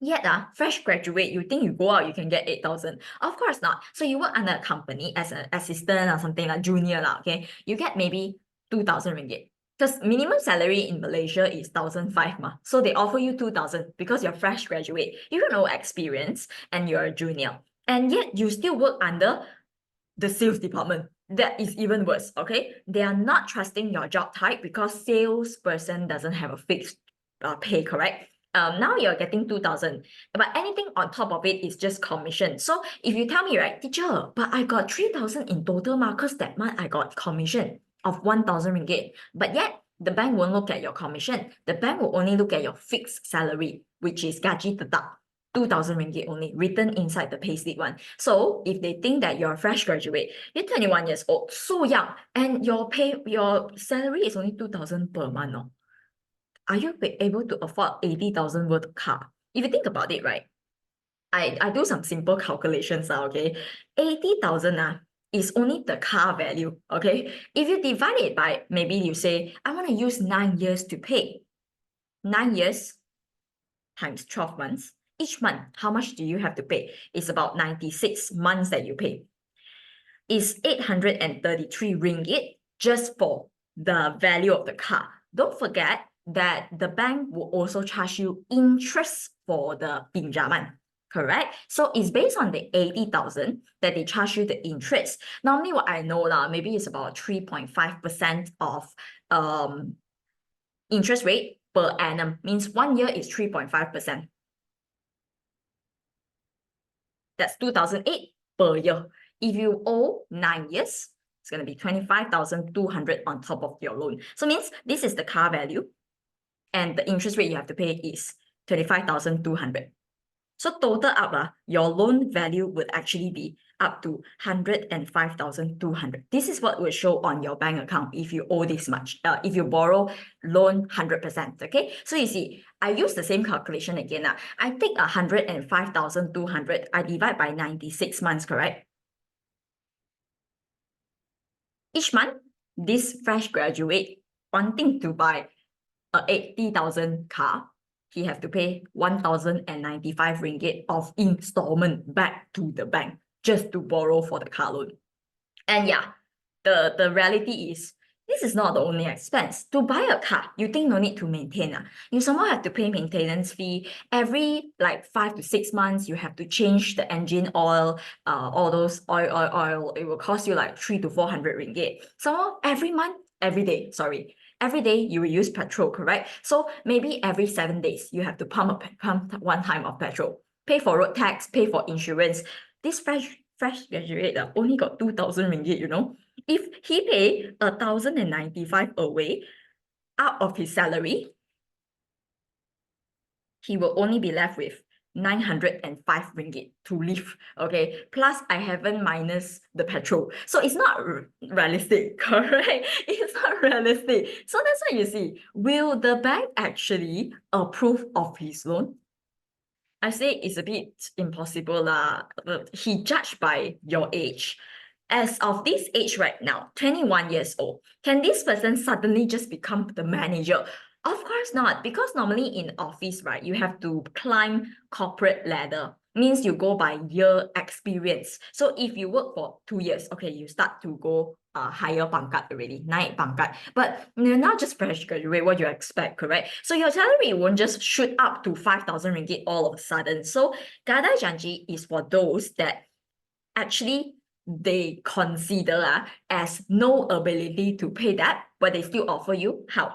Yet, fresh graduate, you think you go out, you can get 8,000. Of course not. So you work under a company as an assistant or something like junior, okay? You get maybe 2,000 ringgit. Because minimum salary in Malaysia is 1,500. So they offer you 2,000 because you're fresh graduate. You have no experience and you're a junior. And yet you still work under the sales department. That is even worse, okay? They are not trusting your job type because salesperson doesn't have a fixed pay, correct? Now you're getting 2,000, but anything on top of it is just commission. So if you tell me, right, teacher, but I got 3,000 in total, because that month I got commission of 1,000 ringgit, but yet the bank won't look at your commission. The bank will only look at your fixed salary, which is gaji tetap. 2,000 ringgit only written inside the payslip one. So if they think that you're a fresh graduate, you're 21 years old, so young, and your salary is only 2,000 per month, no? Are you able to afford 80,000 worth of car? If you think about it, right? I do some simple calculations, okay? 80,000 is only the car value, okay? If you divide it by, maybe you say, I want to use 9 years to pay. 9 years times 12 months. Each month, how much do you have to pay? It's about 96 months that you pay. It's 833 ringgit just for the value of the car. Don't forget that the bank will also charge you interest for the pinjaman, correct? So it's based on the 80,000 that they charge you the interest. Normally what I know maybe it's about 3.5% of interest rate per annum, means 1 year is 3.5%. That's 2,008 per year. If you owe 9 years, it's going to be 25,200 on top of your loan. So means this is the car value, and the interest rate you have to pay is 25,200. So total up, your loan value would actually be up to 105,200. This is what will show on your bank account if you owe this much, if you borrow loan 100%, okay? So you see, I use the same calculation again. I take 105,200, I divide by 96 months, correct? Each month, this fresh graduate wanting to buy a 80,000 car, he have to pay 1,095 ringgit of installment back to the bank just to borrow for the car loan. And yeah, the reality is, this is not the only expense. To buy a car, you think no need to maintain. You somehow have to pay maintenance fee. Every like 5 to 6 months, you have to change the engine oil, all those oil. It will cost you like 300 to 400 ringgit. So every month, every day you will use petrol, correct? So maybe every 7 days, you have to pump one time of petrol, pay for road tax, pay for insurance. This fresh graduate only got 2,000 ringgit, If he pay 1,095 away out of his salary, he will only be left with 905 ringgit to live, okay? Plus, I haven't minus the petrol. So it's not realistic, correct? It's not realistic. So that's why you see, will the bank actually approve of his loan? I say it's a bit impossible. He judged by your age. as of this age right now, 21 years old, can this person suddenly just become the manager? Of course not, because normally in office, right, you have to climb corporate ladder. Means you go by year experience. So if you work for 2 years, okay, you start to go higher pangkat already, naik pangkat. But you're not just fresh graduate, what you expect, correct? So your salary won't just shoot up to 5,000 ringgit all of a sudden. So gadai janji is for those that actually they consider as no ability to pay that, but they still offer you help.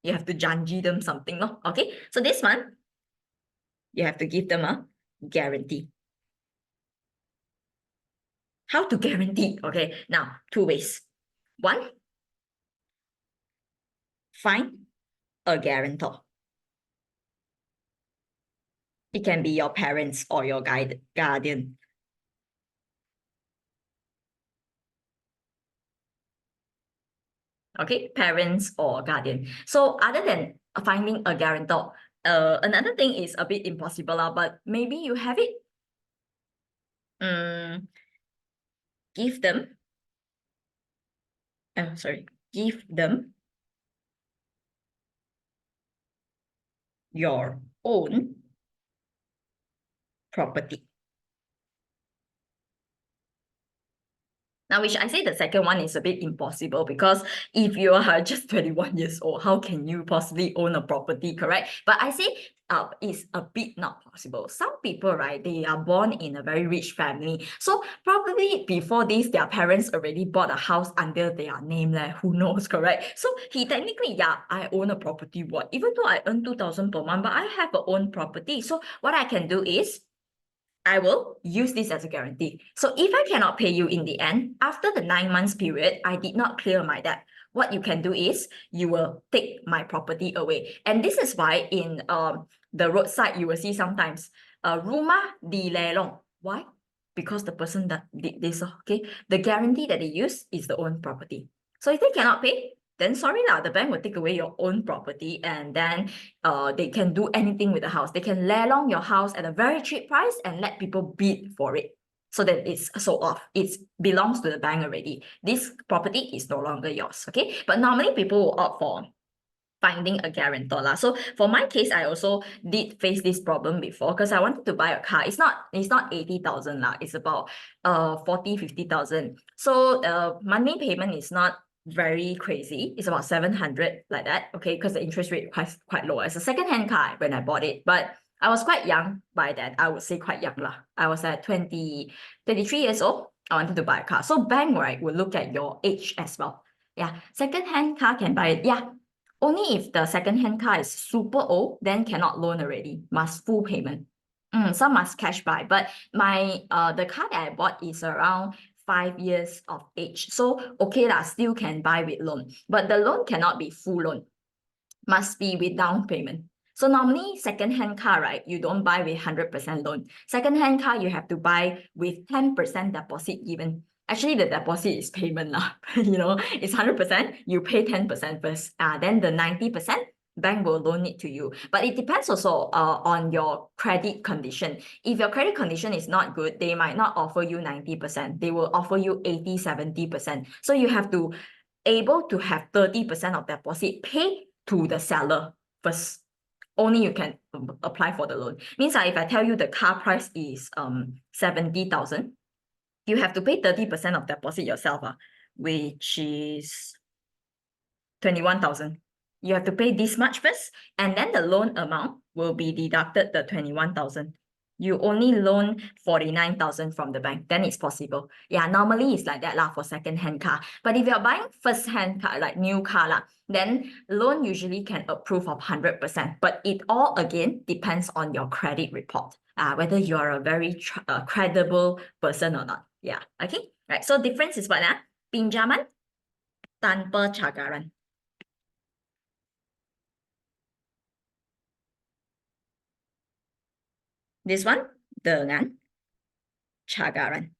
You have to janji them something, no? Okay, so this one, you have to give them a guarantee. How to guarantee? Okay, now 2 ways. One, find a guarantor. It can be your parents or your guardian. Okay, parents or guardian. So other than finding a guarantor, another thing is a bit impossible, but maybe you have it. Give them, give them your own property. Now, which I say the second one is a bit impossible because if you are just 21 years old, how can you possibly own a property, correct? But I say it's a bit not possible. Some people, right, they are born in a very rich family. So probably before this, their parents already bought a house under their name, who knows, correct? So he technically, yeah, I own a property, what? Even though I earn 2,000 per month, but I have a own property. So what I can do is, I will use this as a guarantee. So if I cannot pay you in the end, after the 9 months period, I did not clear my debt. What you can do is you will take my property away. And this is why in the roadside, you will see sometimes rumah dilelong. Why? Because the person that did this, okay, the guarantee that they use is the own property. So if they cannot pay, then sorry lah, the bank will take away your own property and then they can do anything with the house. They can lelong your house at a very cheap price and let people bid for it so that it's sold off. It belongs to the bank already. This property is no longer yours, okay? But normally people will opt for finding a guarantor lah. So for my case, I also did face this problem before because I wanted to buy a car. It's not 80,000 lah. It's about 40, 50,000. So monthly payment is not very crazy. It's about 700 like that. Okay, because the interest rate quite low. It's a second-hand car when I bought it, but I was quite young by then. I would say quite young lah. I was at 23 years old. I wanted to buy a car. So bank, right, will look at your age as well. Yeah, second-hand car can buy it. Yeah, only if the second-hand car is super old, then cannot loan already. Must full payment. Some must cash buy. But my the car that I bought is around 5 years of age. So okay lah, still can buy with loan. But the loan cannot be full loan. Must be with down payment. So normally second-hand car, right, you don't buy with 100% loan. Second-hand car, you have to buy with 10% deposit given. Actually, the deposit is payment lah. It's 100%, you pay 10% first. Then the 90%, bank will loan it to you. But it depends also on your credit condition. If your credit condition is not good, they might not offer you 90%. They will offer you 80, 70%. So you have to able to have 30% of deposit pay to the seller first. Only you can apply for the loan. Means if I tell you the car price is 70,000, you have to pay 30% of deposit yourself, which is 21,000. You have to pay this much first, and then the loan amount will be deducted the 21,000. You only loan 49,000 from the bank, then it's possible. Yeah, normally it's like that lah for second-hand car. But if you're buying first-hand car, like new car lah, then loan usually can approve of 100%. But it all again depends on your credit report, whether you are a very credible person or not. Yeah, okay. Right. So difference is what? Pinjaman tanpa cagaran. This one, dengan cagaran.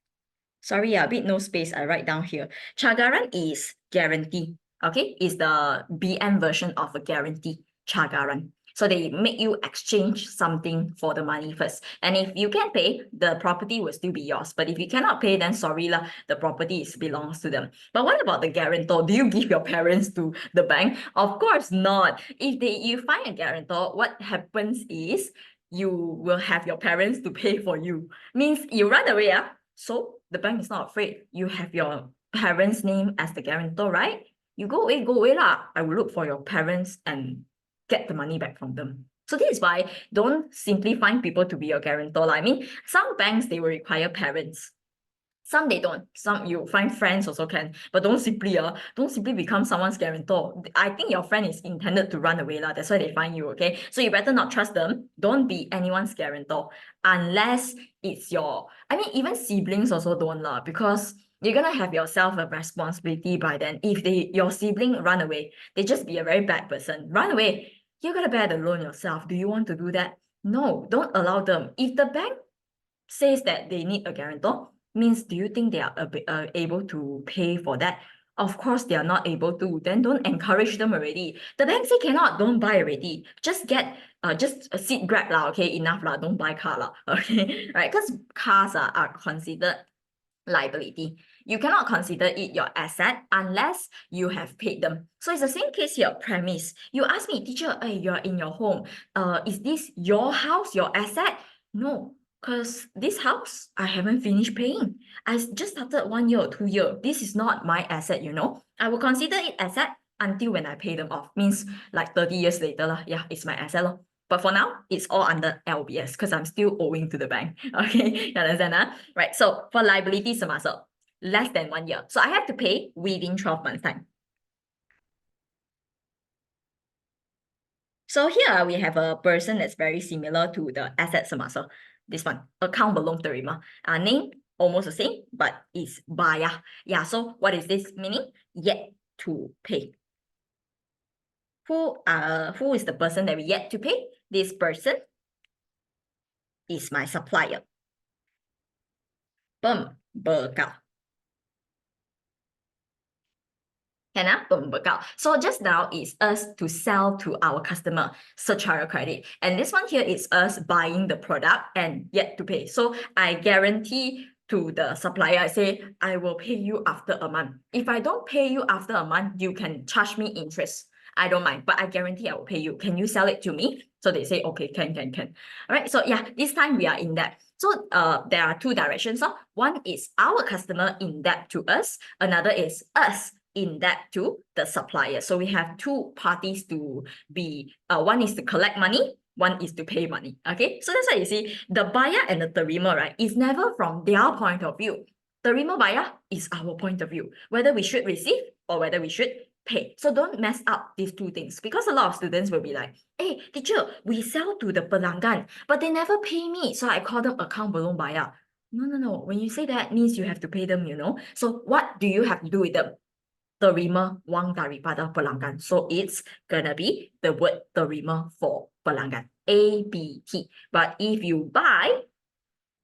Sorry, a bit no space. I write down here. Cagaran is guarantee. Okay, is the BM version of a guarantee. Cagaran. So they make you exchange something for the money first. And if you can pay, the property will still be yours. But if you cannot pay, then sorry lah, the property belongs to them. But what about the guarantor? Do you give your parents to the bank? Of course not. If you find a guarantor, what happens is you will have your parents to pay for you. Means you run away, so the bank is not afraid. You have your parents' name as the guarantor, right? You go away lah. I will look for your parents and get the money back from them. So this is why don't simply find people to be your guarantor. I mean, some banks, they will require parents. Some they don't. Some you find friends also can, but don't simply become someone's guarantor. I think your friend is intended to run away lah. That's why they find you, okay? So you better not trust them. Don't be anyone's guarantor unless it's your. I mean, even siblings also don't lah, because you're gonna have yourself a responsibility by then. If your sibling run away, they just be a very bad person. Run away. You're gonna bear the loan yourself. Do you want to do that? No, don't allow them. If the bank says that they need a guarantor, means do you think they are able to pay for that? Of course they are not able to. Then don't encourage them already. The bank say cannot, don't buy already. Just get just a seat grab lah, okay? Enough lah, don't buy car lah, okay? Right? Because cars are considered liability. You cannot consider it your asset unless you have paid them. So it's the same case here, premise. You ask me, teacher, hey, you're in your home. Is this your house, your asset? No. Because this house, I haven't finished paying. I just started 1 year or 2 years. This is not my asset, you know. I will consider it asset until when I pay them off. Means like 30 years later lah. Yeah, it's my asset lah. But for now, it's all under LBS because I'm still owing to the bank. Okay, you understand? Right, so for liability semasa, less than 1 year. So I have to pay within 12 months time. So here we have a person that's very similar to the asset semasa. This one, account belum terima. Name almost the same, but it's bayar. Yeah, so what is this meaning? Yet to pay. Who is the person that we yet to pay? This person is my supplier. Pembekal. Pembekal. So just now is us to sell to our customer secara credit. And this one here is us buying the product and yet to pay. So I guarantee to the supplier, I say, I will pay you after a month. If I don't pay you after a month, you can charge me interest. I don't mind, but I guarantee I will pay you. Can you sell it to me? So they say, okay, can. All right, so yeah, this time we are in debt. So there are two directions. One is our customer in debt to us. Another is us in debt to the supplier. So we have two parties to be, one is to collect money, one is to pay money, okay? So that's why you see, the buyer and the terima, right, is never from their point of view. Terima buyer is our point of view, whether we should receive or whether we should pay. So don't mess up these two things, because a lot of students will be like, hey, teacher, we sell to the pelanggan, but they never pay me, so I call them account belum bayar. No. When you say that, means you have to pay them, you know? So what do you have to do with them? Terima wang daripada pelanggan. So it's gonna be the word terima for pelanggan. ABT. But if you buy,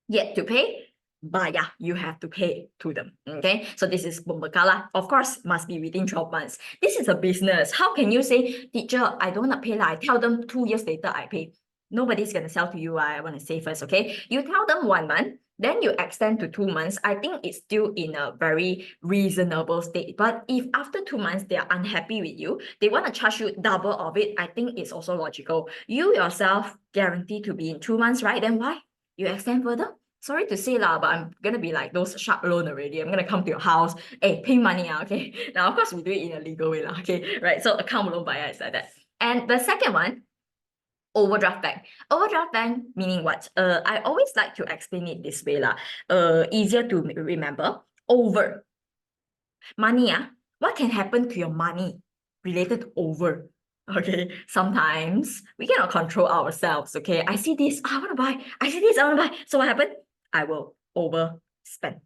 yet to pay, bayar, you have to pay to them. Okay, so this is pembekal. Of course, must be within 12 months. This is a business. How can you say, teacher, I don't want to pay lah? I tell them 2 years later I pay. Nobody's gonna sell to you. I want to say first, okay? You tell them 1 month, then you extend to 2 months. I think it's still in a very reasonable state. But if after 2 months they are unhappy with you, they want to charge you double of it, I think it's also logical. You yourself guarantee to be in 2 months, right? Then why? You extend further? Sorry to say lah, but I'm gonna be like those sharp loan already. I'm gonna come to your house, hey, pay money, okay? Now, of course, we do it in a legal way, okay? Right, so account loan buyer is like that. And the second one, overdraft bank. Overdraft bank meaning what? I always like to explain it this way lah. Easier to remember. Over. Money, what can happen to your money related to over? Okay, sometimes we cannot control ourselves, okay? I see this, I want to buy. I see this, I want to buy. So what happened? I will overspend.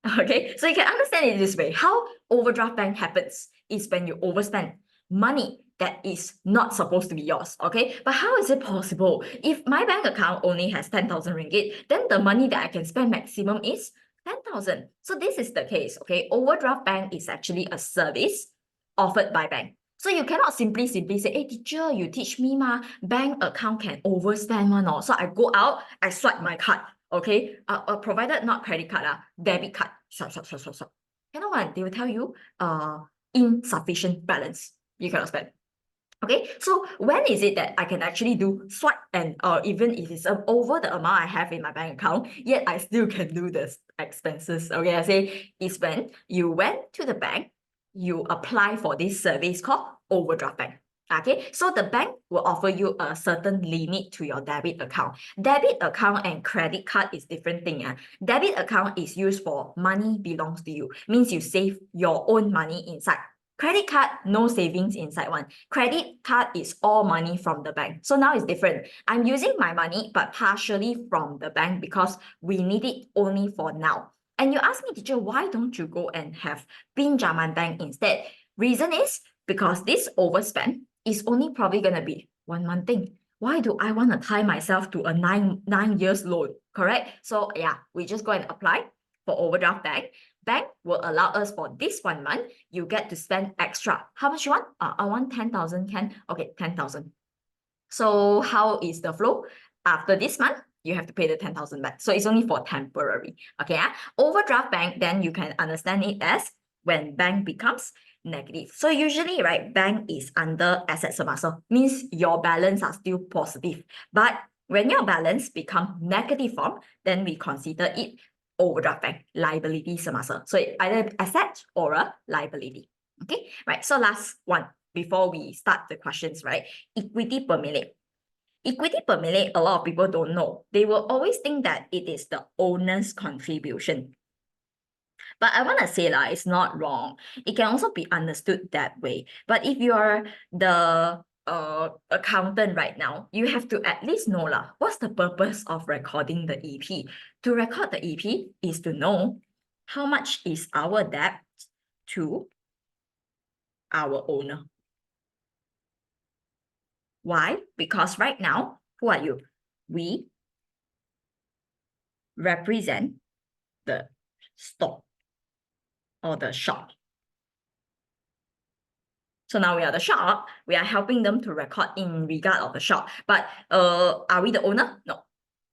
Okay, so you can understand it this way. How overdraft bank happens is when you overspend money that is not supposed to be yours, okay? But how is it possible? If my bank account only has 10,000 ringgit, then the money that I can spend maximum is 10,000. So this is the case, okay? Overdraft bank is actually a service offered by bank. So you cannot simply say, hey teacher, you teach me ma, bank account can overspend one or so I go out, I swipe my card, okay? Provided not credit card, debit card, swipe. Cannot one, they will tell you insufficient balance. You cannot spend. Okay, so when is it that I can actually do swipe and even if it's over the amount I have in my bank account, yet I still can do the expenses. Okay, I say it's when you went to the bank, you apply for this service called overdraft bank. Okay, so the bank will offer you a certain limit to your debit account. Debit account and credit card is different thing. Debit account is used for money belongs to you, means you save your own money inside. Credit card, no savings inside one. Credit card is all money from the bank. So now it's different. I'm using my money, but partially from the bank because we need it only for now. And you ask me, teacher, why don't you go and have pinjaman bank instead? Reason is because this overspend is only probably going to be 1 month thing. Why do I want to tie myself to a nine years loan? Correct? So yeah, we just go and apply for overdraft bank. Bank will allow us for this 1 month, you get to spend extra. How much you want? I want 10,000, can? Okay, 10,000. So how is the flow? After this month, you have to pay the 10,000 back. So it's only for temporary. Okay, overdraft bank, then you can understand it as when bank becomes negative. So usually, right, bank is under asset semasa, means your balance are still positive. But when your balance become negative form, then we consider it overdraft bank liability semasa. So either asset or a liability. Okay, right. So last one before we start the questions, right? Equity per minute. Equity per minute, a lot of people don't know. They will always think that it is the owner's contribution. But I want to say it's not wrong. It can also be understood that way. But if you are the accountant right now, you have to at least know what's the purpose of recording the EP. To record the EP is to know how much is our debt to our owner. Why? Because right now, who are you? We represent the store or the shop. So now we are the shop, we are helping them to record in regard of the shop. But are we the owner? No.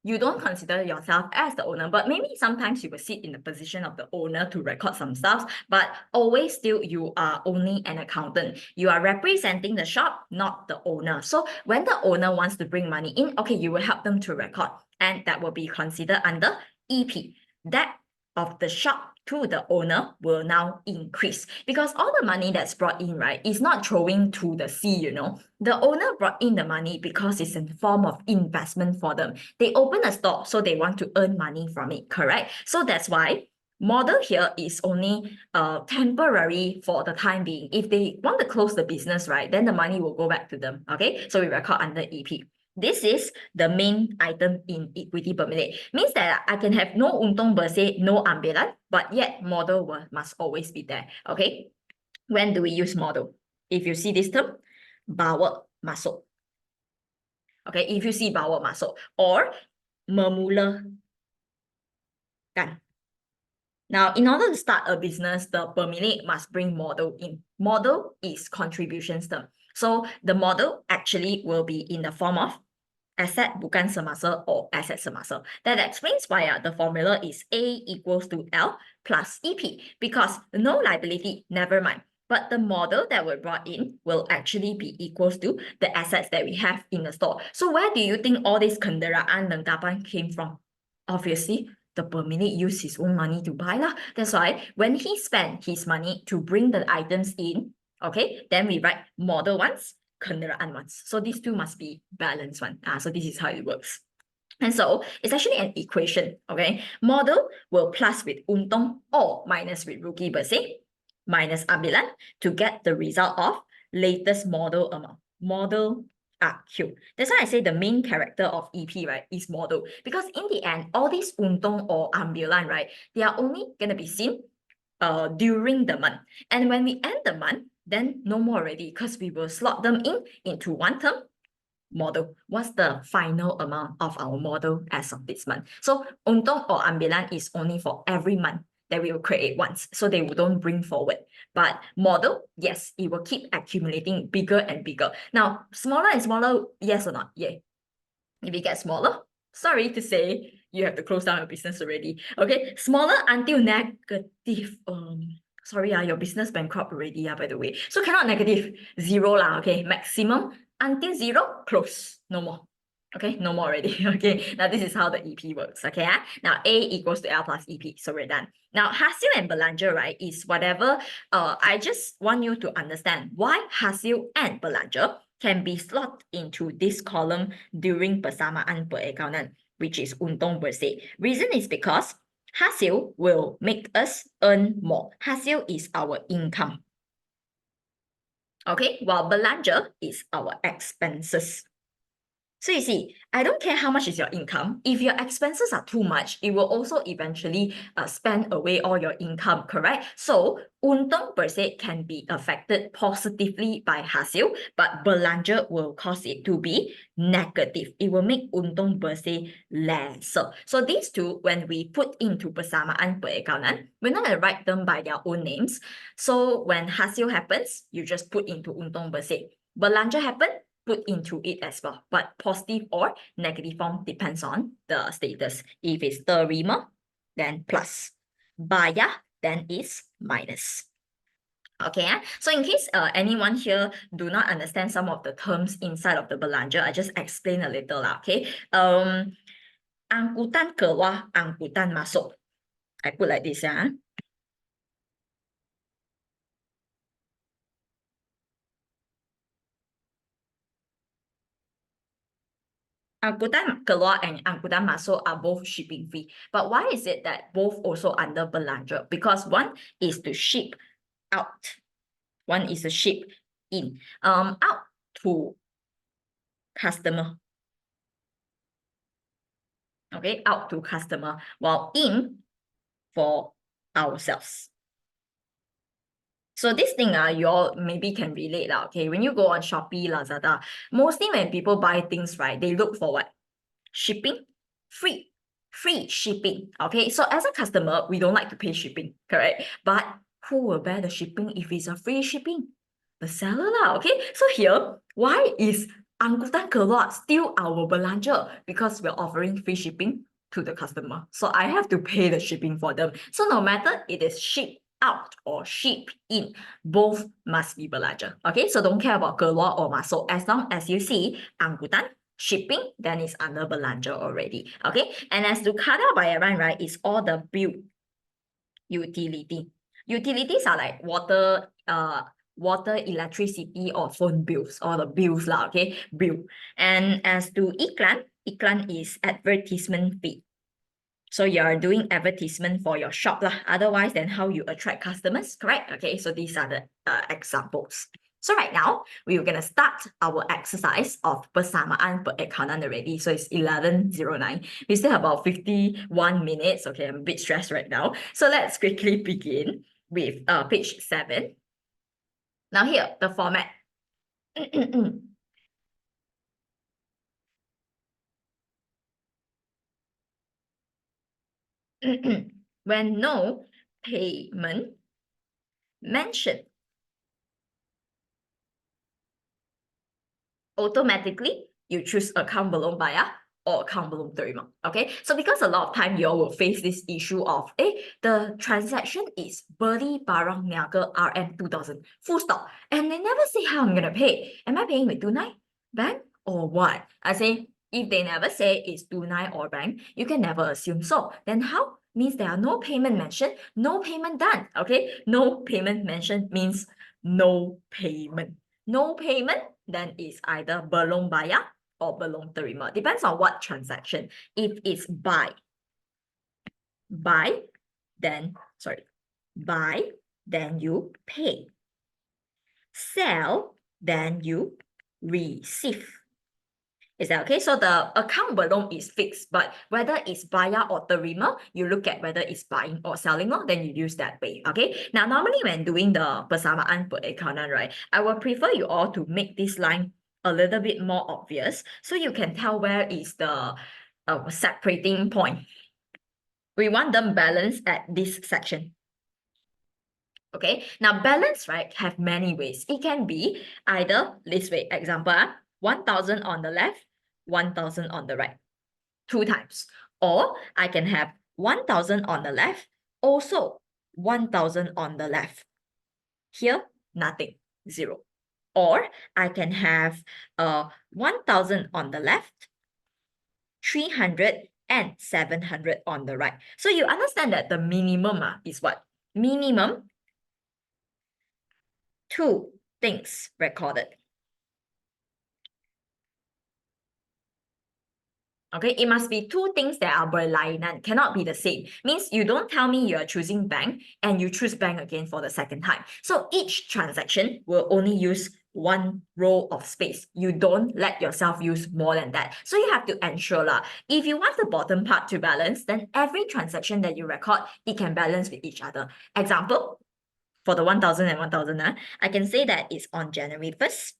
You don't consider yourself as the owner, but maybe sometimes you will sit in the position of the owner to record some stuff, but always still you are only an accountant. You are representing the shop, not the owner. So when the owner wants to bring money in, okay, you will help them to record, and that will be considered under EP. That of the shop to the owner will now increase because all the money that's brought in, right, is not throwing to the sea, The owner brought in the money because it's in form of investment for them. They open a store, so they want to earn money from it, correct? So that's why model here is only temporary for the time being. If they want to close the business, right, then the money will go back to them, okay? So we record under EP. This is the main item in equity per minute. Means that I can have no untung per se, no ambilan, but yet model must always be there. Okay. When do we use model? If you see this term, bawa masuk. Okay, if you see bawa masuk or memulakan. Now, in order to start a business, the per minute must bring model in. Model is contributions term. So the model actually will be in the form of asset bukan semasa or asset semasa. That explains why the formula is A equals to L plus EP because no liability, never mind. But the model that we brought in will actually be equals to the assets that we have in the store. So where do you think all this kenderaan lengkapan came from? Obviously, the per minute use his own money to buy lah. That's why when he spent his money to bring the items in, okay, then we write model once, kenderaan once. So these two must be balanced one. So this is how it works. And so it's actually an equation, okay? Model will plus with untung or minus with rugi bersih minus ambilan to get the result of latest model amount. Model Q. That's why I say the main character of EP, right, is model. Because in the end, all these untung or ambilan, right, they are only going to be seen during the month. And when we end the month, then no more already because we will slot them into one term model. What's the final amount of our model as of this month? So untung or ambilan is only for every month. that we will create once, so they don't bring forward. But model, yes, it will keep accumulating bigger and bigger. Now, smaller and smaller, yes or not? Yeah. If it gets smaller, sorry to say, you have to close down your business already. Okay, smaller until negative. Sorry, your business bankrupt already, by the way. So cannot negative, zero lah, okay? Maximum until zero, close, no more. Okay, no more already. Okay, now this is how the EP works. Okay, now A equals to L plus EP, so we're done. Now hasil and belanja, right, is whatever. I just want you to understand why hasil and belanja can be slot into this column during persamaan perakaunan, which is untung bersih. Reason is because hasil will make us earn more. Hasil is our income. Okay, while belanja is our expenses. So you see, I don't care how much is your income. If your expenses are too much, it will also eventually spend away all your income, correct? So untung per se can be affected positively by hasil, but belanja will cause it to be negative. It will make untung per se lesser. So these two, when we put into persamaan perakaunan, we're not going to write them by their own names. So when hasil happens, you just put into untung per se. Belanja happen, put into it as well, but positive or negative form depends on the status. If it's terima, then plus. Bayar, then is minus. Okay, so in case anyone here do not understand some of the terms inside of the belanja, I just explain a little lah, okay? Angkutan keluar, angkutan masuk. I put like this, yeah. Angkutan keluar and angkutan masuk are both shipping fee. But why is it that both also under belanja? Because one is to ship out. One is to ship in. Out to customer. Okay, out to customer. While in for ourselves. So this thing, you all maybe can relate, okay? When you go on Shopee, Lazada, mostly when people buy things, right, they look for what? Shipping, free shipping, okay? So as a customer, we don't like to pay shipping, correct? But who will bear the shipping if it's a free shipping? The seller lah, okay? So here, why is angkutan keluar still our belanja? Because we're offering free shipping to the customer. So I have to pay the shipping for them. So no matter it is shipped out or ship in, both must be belanja. Okay, so don't care about keluar or masuk. As long as you see angkutan, shipping, then it's under belanja already. Okay, and as to kada bayaran, right, is all the bill utility. Utilities are like water, electricity, or phone bills, all the bills lah, okay, bill. And as to iklan is advertisement fee. So you're doing advertisement for your shop lah. Otherwise, then how you attract customers, correct? Okay, so these are the examples. So right now, we're going to start our exercise of persamaan perakaunan already. So it's 11:09. We still have about 51 minutes. Okay, I'm a bit stressed right now. So let's quickly begin with page 7. Now here, the format. When no payment mentioned, automatically you choose account belum bayar or account belum terima. Okay, so because a lot of time you all will face this issue of the transaction is beli barang niaga RM 2000, full stop, and they never say how I'm gonna pay. Am I paying with tunai, bank, or what? I say if they never say it's tunai or bank, you can never assume so. Then how? Means there are no payment mentioned, no payment done. Okay, no payment mentioned means no payment. No payment, then it's either belum bayar or belum terima. Depends on what transaction. If it's buy, then you pay. Sell, then you receive. Is that okay? So the account belum is fixed, but whether it's bayar or terima, you look at whether it's buying or selling, then you use that way. Okay. Now, normally when doing the persamaan perakaunan, right, I will prefer you all to make this line a little bit more obvious, so you can tell where is the separating point. We want them balanced at this section. Okay, now balance, right, have many ways. It can be either this way. Example, 1,000 on the left, 1,000 on the right, 2 times. Or I can have 1,000 on the left, also 1,000 on the left. Here, nothing, 0. Or I can have 1,000 on the left, 300 and 700 on the right. So you understand that the minimum is what? Minimum 2 things recorded. Okay, it must be 2 things that are berlainan, cannot be the same. Means you don't tell me you're choosing bank and you choose bank again for the second time. So each transaction will only use 1 row of space. You don't let yourself use more than that. So you have to ensure if you want the bottom part to balance, then every transaction that you record, it can balance with each other. Example, for the 1,000 and 1,000, I can say that it's on January 1st.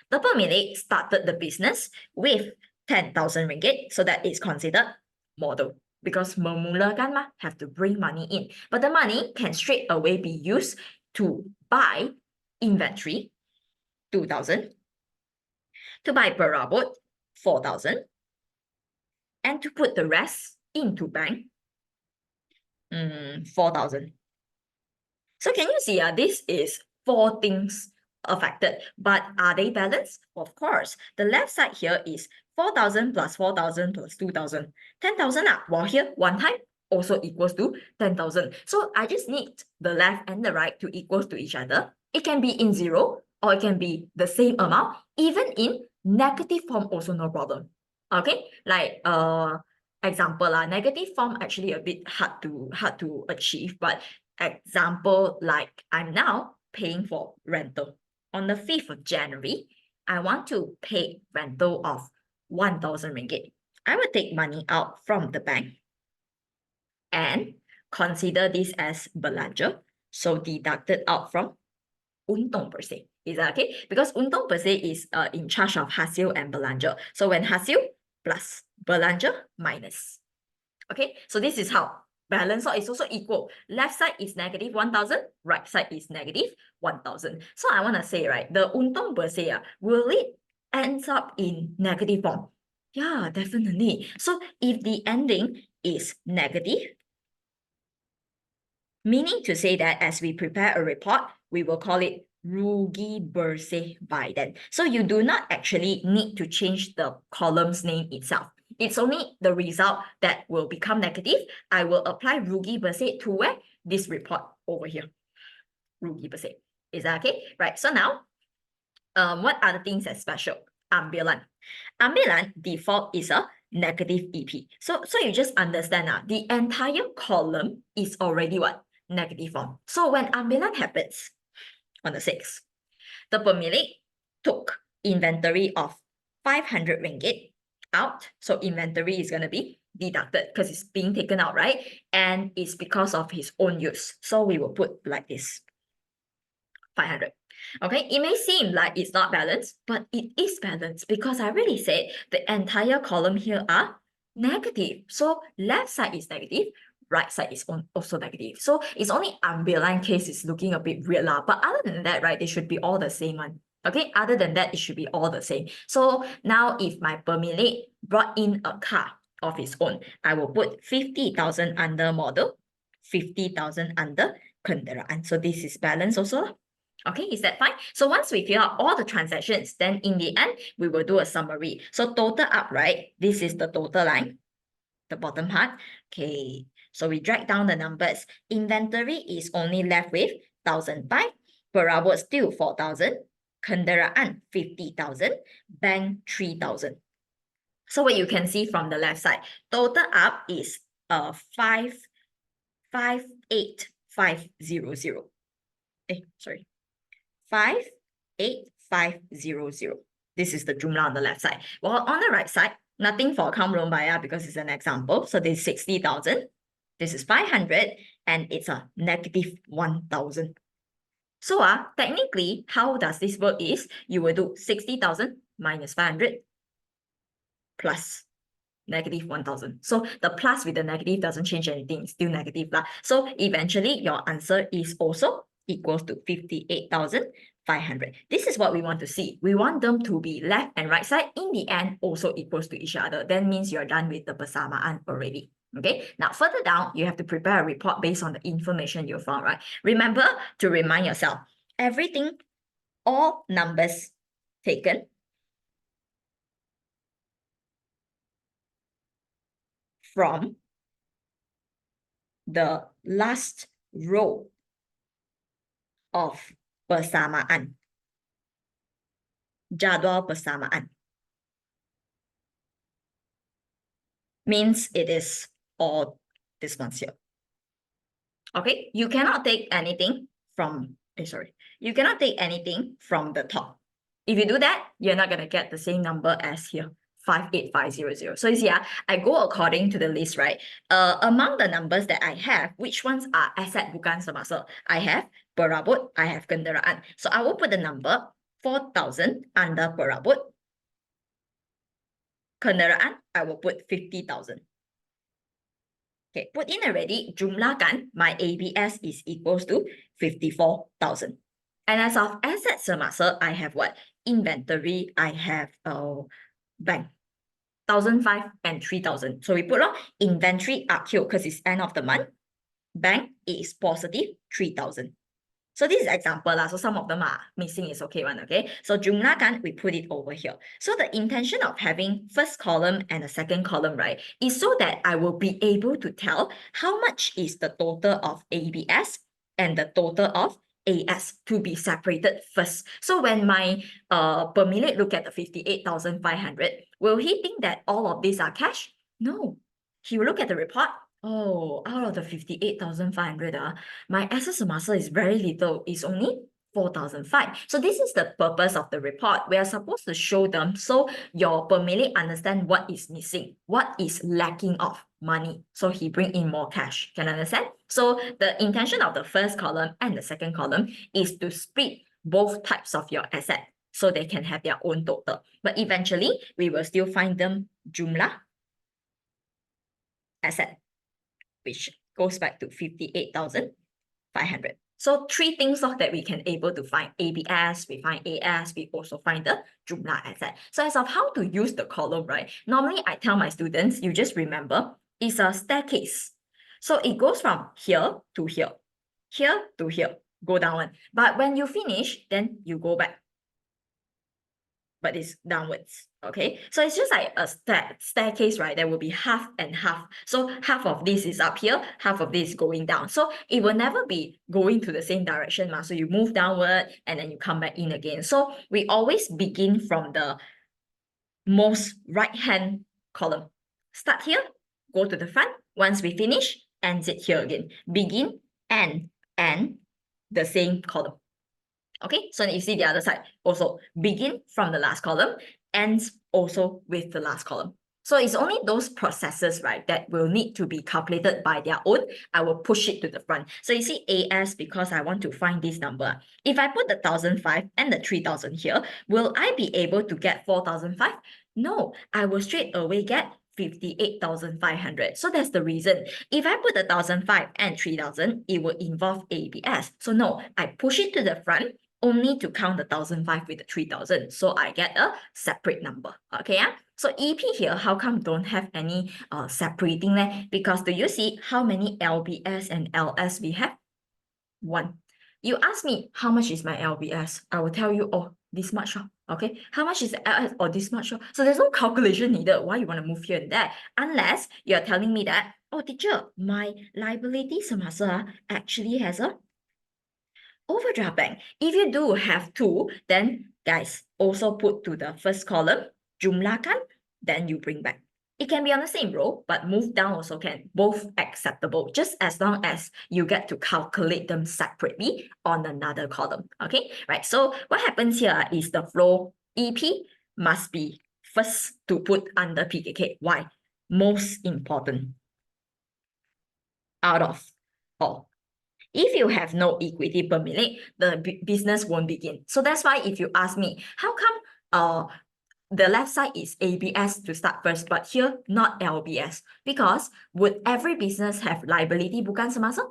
The pemilik started the business with 10,000 ringgit, so that is considered modal because memulakan have to bring money in. But the money can straight away be used to buy inventory, 2,000, to buy perabot, 4,000, and to put the rest into bank, 4,000. So can you see, this is 4 things affected, but are they balanced? Of course. The left side here is 4,000 plus 4,000 plus 2,000. 10,000 while here, 1 time also equals to 10,000. So I just need the left and the right to equal to each other. It can be in 0 or it can be the same amount. Even in negative form also no problem. Okay, like example, negative form actually a bit hard to achieve, but example, like I'm now paying for rental. On the 5th of January, I want to pay rental of 1,000 ringgit. I will take money out from the bank and consider this as belanja. So deducted out from untung per se. Is that okay? Because untung per se is in charge of hasil and belanja. So when hasil plus belanja minus. Okay, so this is how balance is also equal. Left side is negative 1,000, right side is negative 1,000. So I want to say, right, the untung per se, will it ends up in negative form? Yeah, definitely. So if the ending is negative, meaning to say that as we prepare a report, we will call it rugi bersih by then. So you do not actually need to change the column's name itself. It's only the result that will become negative. I will apply rugi bersih to where? This report over here. Rugi bersih. Is that okay? Right. So now, what are the things that's special? Ambilan. Ambilan default is a negative EP. So you just understand the entire column is already what? Negative form. So when ambilan happens on the 6th, the pemilik took inventory of 500 ringgit out. So inventory is going to be deducted because it's being taken out, right? And it's because of his own use. So we will put like this, 500. Okay, it may seem like it's not balanced, but it is balanced because I already said the entire column here are negative. So left side is negative, right side is also negative. So it's only ambilan case is looking a bit weird but other than that, right, they should be all the same one. Okay, other than that, it should be all the same. So now if my pemilik brought in a car of his own, I will put 50,000 under model, 50,000 under kenderaan. So this is balance also. Okay, is that fine? So once we fill out all the transactions, then in the end, we will do a summary. So total up, right? This is the total line, the bottom part. Okay, so we drag down the numbers. Inventory is only left with 1,005. Perabot still 4,000. Kenderaan 50,000. Bank 3,000. So what you can see from the left side, total up is 585,000. Sorry. 585,000. This is the jumlah on the left side. While on the right side, nothing for account belum bayar because it's an example. So this is 60,000. This is 500 and it's a negative 1,000. So technically, how does this work is you will do 60,000 minus 500 plus negative 1,000. So the plus with the negative doesn't change anything, it's still negative. So eventually your answer is also equals to 58,500. This is what we want to see. We want them to be left and right side in the end also equals to each other. That means you're done with the persamaan already. Okay, now further down, you have to prepare a report based on the information you found, right? Remember to remind yourself, everything, all numbers taken from the last row of persamaan, jadual persamaan, means it is all this one's here. Okay, you cannot take anything from, you cannot take anything from the top. If you do that, you're not going to get the same number as here, 58500. So you see, I go according to the list, right? Among the numbers that I have, which ones are asset bukan semasa? I have perabot, I have kenderaan. So I will put the number 4,000 under perabot. Kenderaan, I will put 50,000. Okay, put in already, jumlahkan, my ABS is equals to 54,000. And as of asset semasa, I have what? Inventory, I have bank. 1,500 and 3,000. So we put on inventory up here because it's end of the month. Bank is positive 3,000. So this is example so some of them are missing, is okay one, okay? So jumlahkan, we put it over here. So the intention of having first column and a second column, right, is so that I will be able to tell how much is the total of ABS and the total of AS to be separated first. So when my pemilik look at the 58,500, will he think that all of these are cash? No. He will look at the report. Oh, out of the 58,500, my asset semasa is very little. It's only 4,005. So this is the purpose of the report. We are supposed to show them so your pemilik understand what is missing, what is lacking of money. So he bring in more cash. Can understand? So the intention of the first column and the second column is to split both types of your asset so they can have their own total. But eventually, we will still find them jumlah asset, which goes back to 58,500. So three things that we can able to find ABS, we find AS, we also find the jumlah asset. So as of how to use the column, right? Normally I tell my students, you just remember, it's a staircase. So it goes from here to here to here, go down one. But when you finish, then you go back. But it's downwards, okay? So it's just like a staircase, right? There will be half and half. So half of this is up here, half of this is going down. So it will never be going to the same direction. So you move downward and then you come back in again. So we always begin from the most right-hand column. Start here, go to the front. Once we finish, ends it here again. Begin, end, the same column. Okay, so you see the other side also begin from the last column, ends also with the last column. So it's only those processes, right, that will need to be calculated by their own. I will push it to the front. So you see AS because I want to find this number. If I put the 1,005 and the 3,000 here, will I be able to get 4,005? No, I will straight away get 58,500. So that's the reason. If I put the 1,005 and 3,000, it will involve ABS. So no, I push it to the front only to count the 1,005 with the 3,000. So I get a separate number. Okay, so EP here, how come don't have any separating there? Because do you see how many LBS and LS we have? 1. You ask me, how much is my LBS? I will tell you, oh, this much. Okay, how much is the LS? Or this much? So there's no calculation needed. Why you want to move here and there? Unless you're telling me that, oh, teacher, my liability semasa actually has a overdraft bank. If you do have two, then guys, also put to the first column, jumlahkan, then you bring back. It can be on the same row, but move down also can. Both acceptable, just as long as you get to calculate them separately on another column. Okay, right. So what happens here is the flow EP must be first to put under PKK. Why? Most important out of all. If you have no equity per minute, the business won't begin. So that's why if you ask me, how come the left side is ABS to start first, but here not LBS. Because would every business have liability bukan semasa?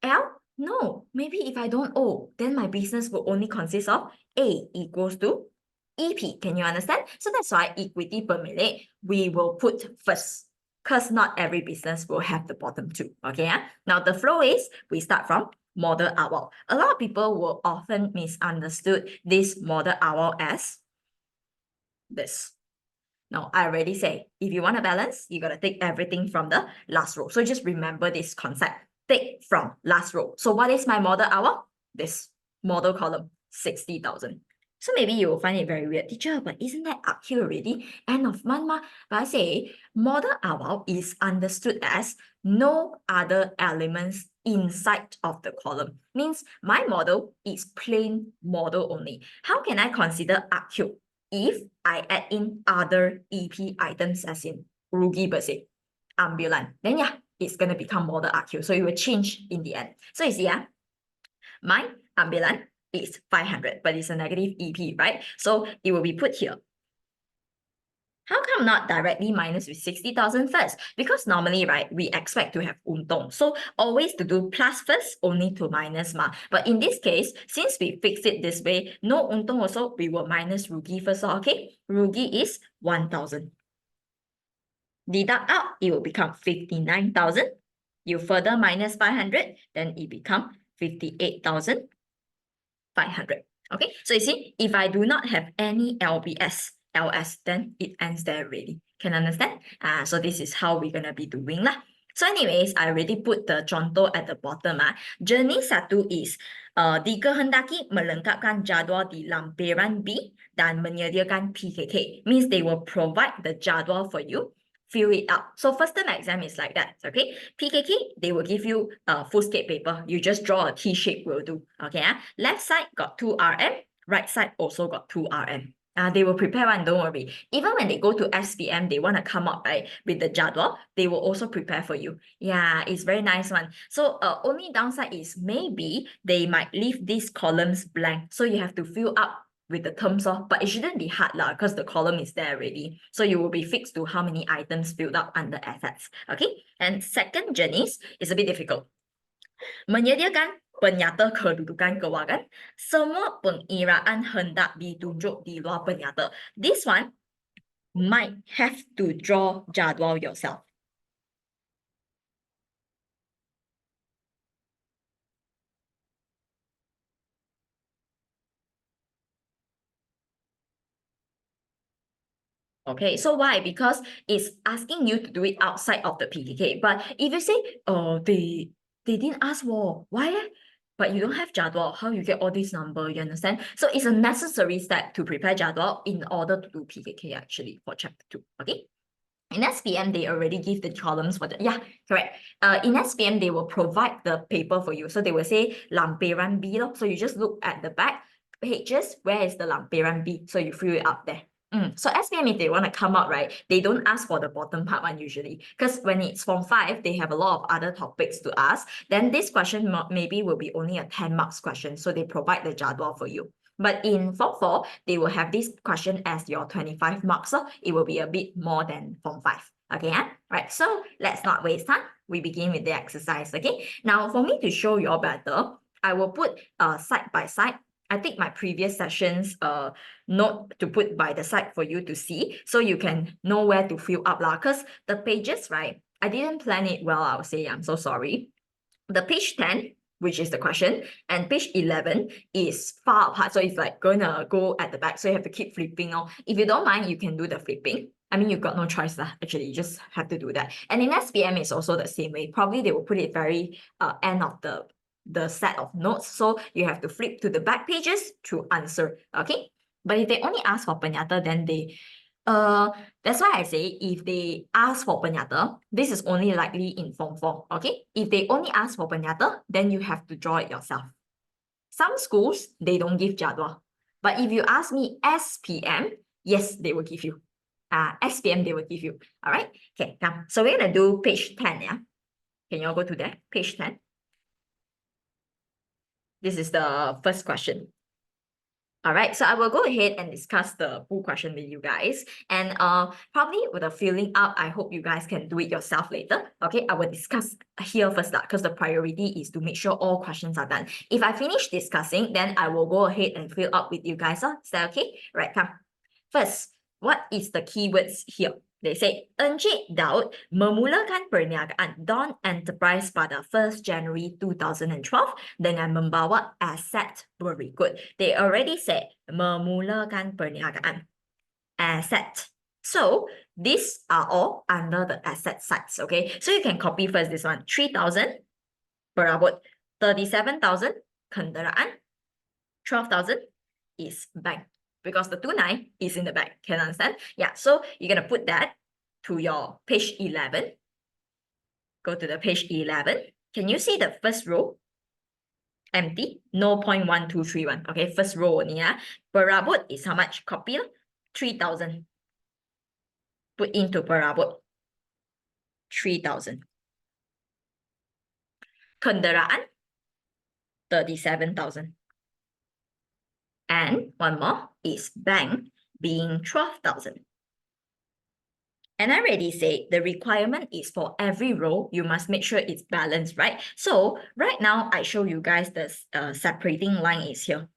L? No. Maybe if I don't owe, then my business will only consist of A equals to EP. Can you understand? So that's why equity per minute we will put first, because not every business will have the bottom two. Okay. Now the flow is we start from model AKAUNS. A lot of people will often misunderstood this model AKAUNS as this. Now, I already say, if you want to balance, you got to take everything from the last row. So just remember this concept. Take from last row. So what is my model hour? This model column, 60,000. So maybe you will find it very weird. Teacher, but isn't that up here already? End of month ma? But I say, model hour is understood as no other elements inside of the column. Means my model is plain model only. How can I consider up here? If I add in other EP items as in rugi bersih, ambulan, then yeah, it's going to become model RQ. So it will change in the end. So you see, my ambulan is 500, but it's a negative EP, right? So it will be put here. How come not directly minus with 60,000 first? Because normally, right, we expect to have untung. So always to do plus first, only to minus ma. But in this case, since we fix it this way, no untung also, we will minus rugi first, okay? Rugi is 1,000. Deduct out, it will become 59,000. You further minus 500, then it become 58,500. Okay, so you see, if I do not have any LS, then it ends there already. Can understand? So this is how we're gonna be doing lah. So anyways, I already put the contoh at the bottom. Jenis satu is dikehendaki melengkapkan jadual di lampiran B dan menyediakan PKK. Means they will provide the jadual for you. Fill it up. So first term exam is like that, okay? PKK, they will give you a foolscap paper. You just draw a T shape will do, okay? Left side got 2 RM, right side also got 2 RM. They will prepare one, don't worry. Even when they go to SPM, they want to come up right with the jadwal, they will also prepare for you. Yeah, it's very nice one. So only downside is maybe they might leave these columns blank. So you have to fill up with the terms of, but it shouldn't be hard lah, because the column is there already. So you will be fixed to how many items filled up under assets. Okay. And second jenis is a bit difficult. Menyediakan penyata kedudukan keuangan, semua pengiraan hendak ditunjuk di luar penyata. This one might have to draw jadual yourself. Okay, so why? Because it's asking you to do it outside of the PKK. But if you say, oh, they didn't ask for, why? But you don't have jadwal, how you get all these numbers, you understand? So it's a necessary step to prepare jadwal in order to do PKK actually for chapter 2, okay? In SPM, they already give the columns for the, yeah, correct. In SPM, they will provide the paper for you. So they will say lampiran B, so you just look at the back pages, where is the lampiran B? So you fill it up there. So SPM, if they want to come out, right, they don't ask for the bottom part one usually. Because when it's Form 5, they have a lot of other topics to ask. Then this question maybe will be only a 10 marks question. So they provide the jadwal for you. But in Form 4, they will have this question as your 25 marks. So it will be a bit more than Form 5. Okay, right. So let's not waste time. We begin with the exercise. Okay. Now, for me to show you all better, I will put side by side. I take my previous sessions note to put by the side for you to see, so you can know where to fill up lah. Because the pages, right, I didn't plan it well, I would say. I'm so sorry. The page 10, which is the question, and page 11 is far apart. So it's like gonna go at the back. So you have to keep flipping. If you don't mind, you can do the flipping. I mean, you've got no choice lah. Actually, you just have to do that. And in SPM, it's also the same way. Probably they will put it very end of the set of notes. So you have to flip to the back pages to answer. Okay. But if they only ask for penyata, then they that's why I say if they ask for penyata, this is only likely in Form 4. Okay. If they only ask for penyata, then you have to draw it yourself. Some schools, they don't give jadwal. But if you ask me SPM, yes, they will give you. SPM, they will give you. All right. Okay. Now, so we're gonna do page 10. Yeah. Can you all go to there? Page 10. This is the first question. All right, so I will go ahead and discuss the full question with you guys. And probably with the filling up, I hope you guys can do it yourself later. Okay, I will discuss here first because the priority is to make sure all questions are done. If I finish discussing, then I will go ahead and fill up with you guys. Is that okay? Right, come. First, what is the keywords here? They say, Encik Daud memulakan perniagaan Dawn Enterprise pada 1 January 2012 dengan membawa aset berikut. They already said memulakan perniagaan. Asset. So, these are all under the asset sides, okay? So, you can copy first this one. 3,000 perabot. 37,000 kenderaan. 12,000 is bank. Because the 29 is in the back. Can you understand? Yeah, so you're going to put that to your page 11. Go to the page 11. Can you see the first row? Empty. No 0.1231. Okay, first row only. Perabot is how much? Copy 3,000. Put into perabot. 3,000. Kenderaan 37,000. And one more is bank being 12,000. And I already said the requirement is for every row, you must make sure it's balanced, right? So right now, I show you guys the separating line is here.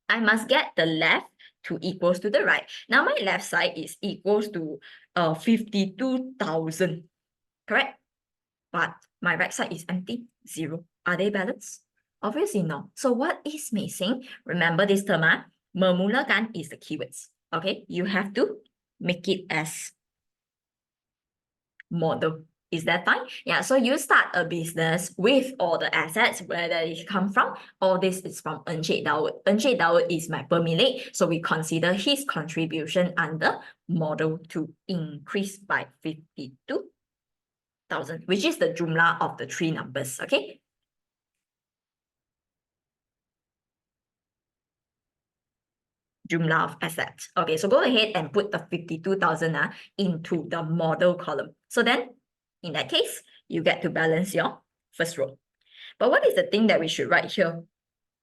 I must get the left to equals to the right. Now my left side is equals to 52,000, correct? But my right side is empty, 0. Are they balanced? Obviously no. So what is missing? Remember this term, memulakan is the keywords. Okay, you have to make it as model. Is that fine? Yeah, so you start a business with all the assets, where it come from. All this is from Encik Daud. Encik Daud is my pemilik, so we consider his contribution under model to increase by 52,000, which is the jumlah of the 3 numbers, okay? Jumlah of assets. Okay, so go ahead and put the 52,000 into the model column. So then, in that case, you get to balance your first row. But what is the thing that we should write here?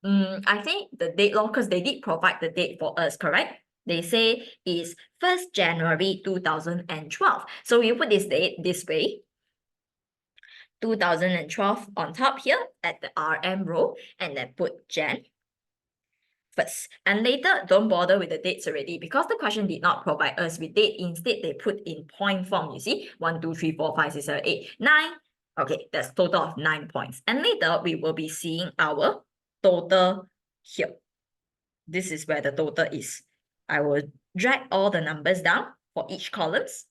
I think the date law, because they did provide the date for us, correct? They say is 1st January 2012. So you put this date this way. 2012 on top here at the RM row, and then put Jan first. And later, don't bother with the dates already, because the question did not provide us with date. Instead, they put in point form, you see, 1, 2, 3, 4, 5, 6, 7, 8, 9. Okay, that's total of 9 points. And later, we will be seeing our total here. This is where the total is. I will drag all the numbers down for each columns.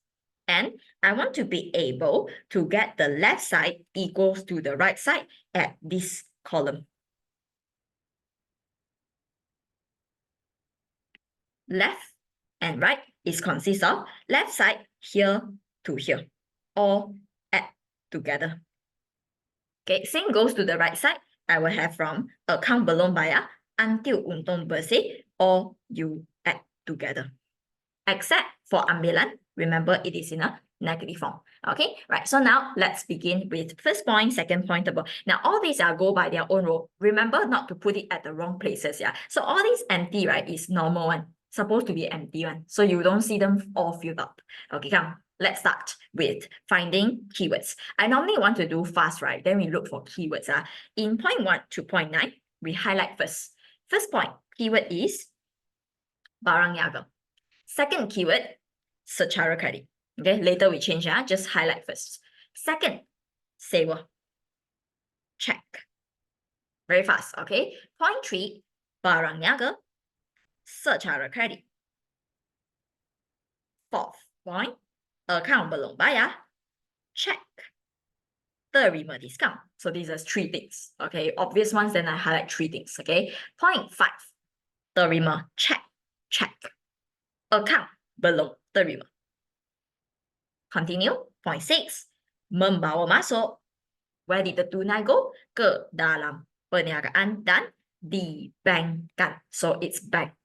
And I want to be able to get the left side equals to the right side at this column. Left and right is consists of left side here to here, all add together. Okay, same goes to the right side. I will have from account belum bayar until untung bersih, all you add together. Except for ambilan, remember it is in a negative form. Okay, right. So now let's begin with first point, second point above. Now all these are go by their own role. Remember not to put it at the wrong places. Yeah. So all these empty, right, is normal one. Supposed to be empty one. So you don't see them all filled up. Okay, come. Let's start with finding keywords. I normally want to do fast, right? Then we look for keywords. In point 1 to point 9, we highlight first. First point, keyword is barang niaga. Second keyword, secara kredit. Okay, later we change, just highlight first. Second, sewa. Check. Very fast, okay? Point 3, barang niaga, secara kredit. Fourth point, account belum bayar, check. Terima discount. So these are 3 things, okay? Obvious ones, then I highlight 3 things, okay? Point 5, terima, check, check. Account belum terima. Continue. Point 6, membawa masuk. Where did the tunai go? Ke dalam perniagaan dan dibankkan. So it's bank.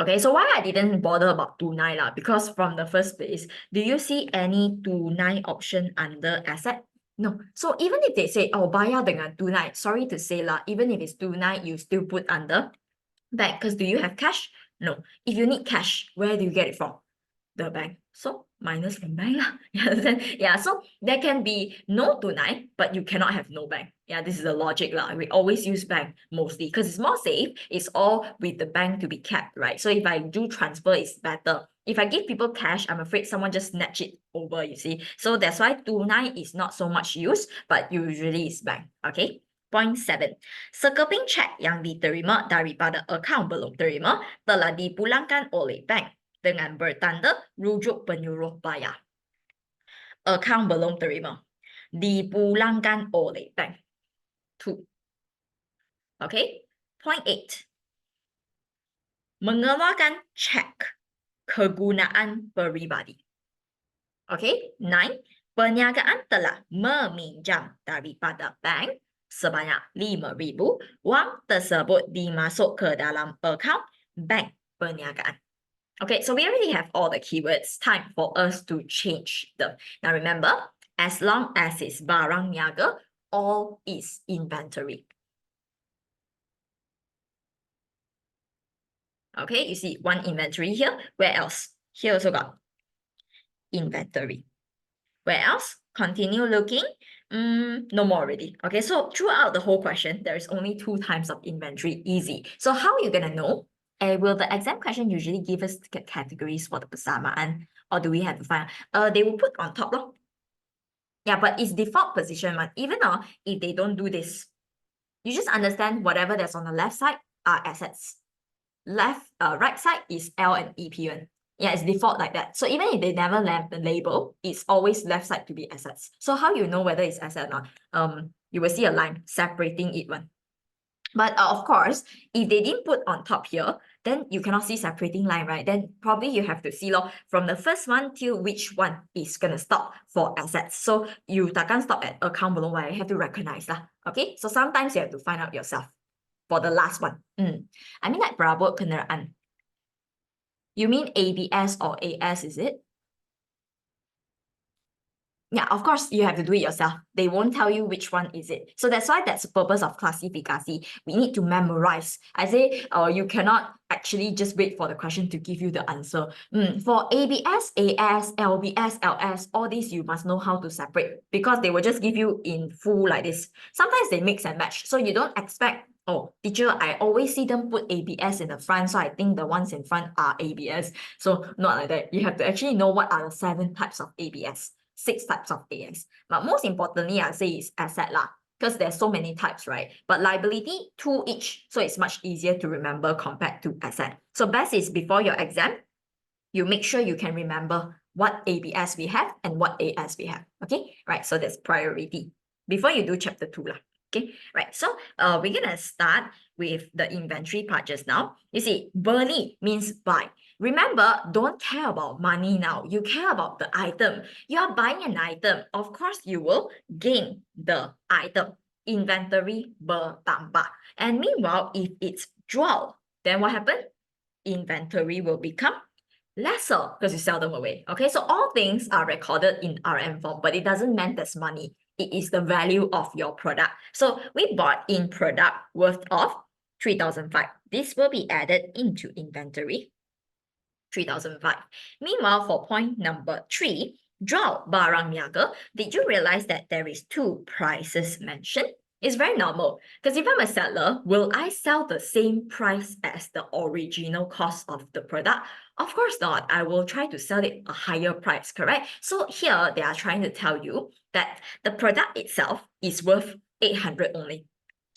Okay, so why I didn't bother about tunai lah? Because from the first place, do you see any tunai option under asset? No. So even if they say, oh, bayar dengan tunai, sorry to say lah, even if it's tunai, you still put under bank. Because do you have cash? No. If you need cash, where do you get it from? The bank. So minus from bank lah. Yeah, so there can be no tunai, but you cannot have no bank. Yeah, this is the logic lah. We always use bank mostly because it's more safe. It's all with the bank to be kept, right? So if I do transfer, it's better. If I give people cash, I'm afraid someone just snatch it over, you see. So that's why tunai is not so much used, but usually it's bank. Okay. Point 7. Sekeping cek yang diterima daripada akaun belum terima telah dipulangkan oleh bank dengan bertanda rujuk penyuruh bayar. Akaun belum terima dipulangkan oleh bank. 2. Okay. Point 8. Mengeluarkan cek kegunaan peribadi. Okay. 9. Perniagaan telah meminjam daripada bank sebanyak 5,000. Wang tersebut dimasuk ke dalam akaun bank perniagaan. Okay, so we already have all the keywords. Time for us to change them. Now remember, as long as it's barang niaga, all is inventory. Okay, you see one inventory here. Where else? Here also got inventory. Where else? Continue looking. No more already. Okay, so throughout the whole question, there is only 2 types of inventory. Easy. So how are you gonna know? Will the exam question usually give us categories for the persamaan, or do we have to find? They will put on top lor. Yeah, but it's default position one. Even if they don't do this, you just understand whatever that's on the left side are assets. Right side is L and EP one. Yeah, it's default like that. So even if they never left the label, it's always left side to be assets. So how you know whether it's asset or not? You will see a line separating it one. But of course, if they didn't put on top here, then you cannot see separating line, right? Then probably you have to see from the first one till which one is gonna stop for assets. So you takkan stop at account belum bayar, you have to recognize lah. Okay, so sometimes you have to find out yourself for the last one. I mean like perabot kenderaan. You mean ABS or AS, is it? Yeah, of course, you have to do it yourself. They won't tell you which one is it. So that's why that's the purpose of klasifikasi. We need to memorize. I say you cannot actually just wait for the question to give you the answer. For ABS, AS, LBS, LS, all these you must know how to separate because they will just give you in full like this. Sometimes they mix and match. So you don't expect, oh, teacher, I always see them put ABS in the front, so I think the ones in front are ABS. So not like that. You have to actually know what are the 7 types of ABS. 6 types of AS. But most importantly, I say is asset lah, because there's so many types, right? But liability, 2 each. So it's much easier to remember compared to asset. So best is before your exam, you make sure you can remember what ABS we have and what AS we have. Okay, right? So that's priority. Before you do chapter 2 lah. Okay, right. So we're gonna start with the inventory part just now. You see, beli means buy. Remember, don't care about money now. You care about the item. You are buying an item. Of course, you will gain the item. Inventory bertambah. And meanwhile, if it's jual, then what happened? Inventory will become lesser because you sell them away. Okay, so all things are recorded in RM form, but it doesn't mean that's money. It is the value of your product. So we bought in product worth of 3,005. This will be added into inventory. 3,005. Meanwhile, for point number 3, jual barang niaga, did you realize that there is 2 prices mentioned? It's very normal because if I'm a seller, will I sell the same price as the original cost of the product? Of course not. I will try to sell it a higher price, correct? So here they are trying to tell you that the product itself is worth 800 only.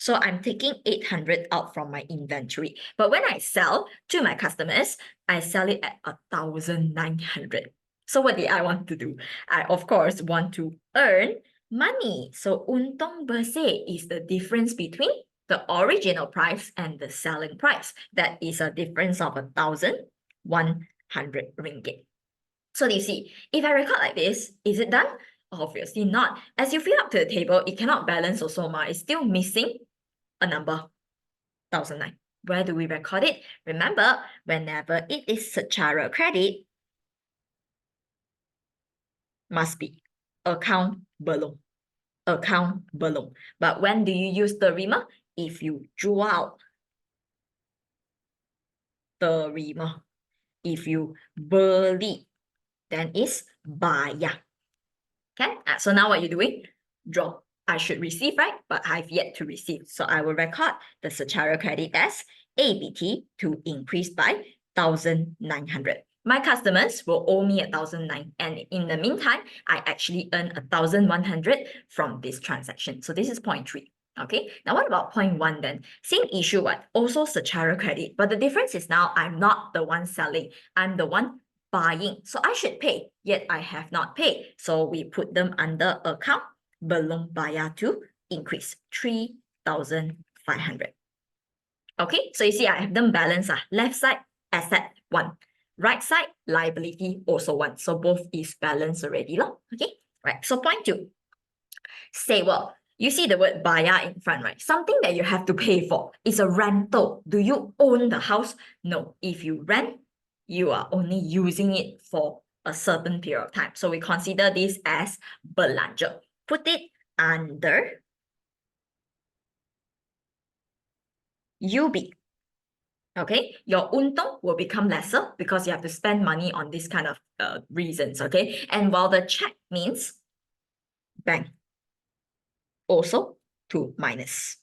So I'm taking 800 out from my inventory. But when I sell to my customers, I sell it at 1,900. So what did I want to do? I, of course, want to earn money. So untung bersih is the difference between the original price and the selling price. That is a difference of 1,100 ringgit. So you see, if I record like this, is it done? Obviously not. As you fill up to the table, it cannot balance also, it's still missing a number, 1,009. Where do we record it? Remember, whenever it is secara credit, must be account belum. account belum. But when do you use terima? If you jual terima. If you beli, then it's bayar. Okay, so now what you're doing? Draw. I should receive, right? But I've yet to receive. So I will record the secara credit as ABT to increase by 1,900. My customers will owe me 1,009. And in the meantime, I actually earn 1,100 from this transaction. So this is point 3. Okay, now what about point 1 then? Same issue, but also secara credit. But the difference is now I'm not the one selling. I'm the one buying. So I should pay, yet I have not paid. So we put them under account belum bayar to increase 3,500. Okay, so you see I have them balanced. Left side asset 1, right side liability also 1. So both is balanced already. Okay, right. So point 2. Say well. You see the word bayar in front, right? Something that you have to pay for. It's a rental. Do you own the house? No. If you rent, you are only using it for a certain period of time. So we consider this as belanja. Put it under UB. Okay, your untung will become lesser because you have to spend money on this kind of reasons. Okay, and while the check means bank, also to minus.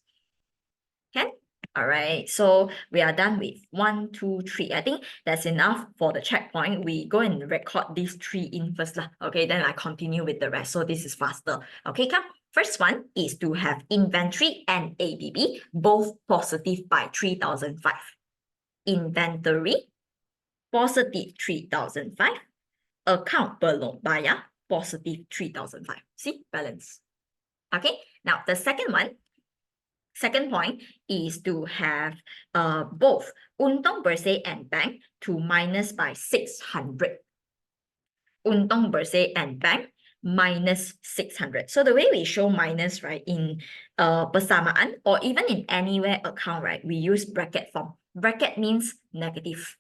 Okay. All right, so we are done with 1, 2, 3. I think that's enough for the checkpoint. We go and record these 3 in first. Okay, then I continue with the rest. So this is faster. Okay, come. First one is to have inventory and ABB both positive by 3,005. Inventory, positive 3,005. Account belum bayar, positive 3,005. See, balance. Okay, now the second point is to have both untung bersih and bank to minus by 600. Untung bersih and bank minus 600. So the way we show minus, right, in persamaan or even in anywhere account, right, we use bracket form. Bracket means negative.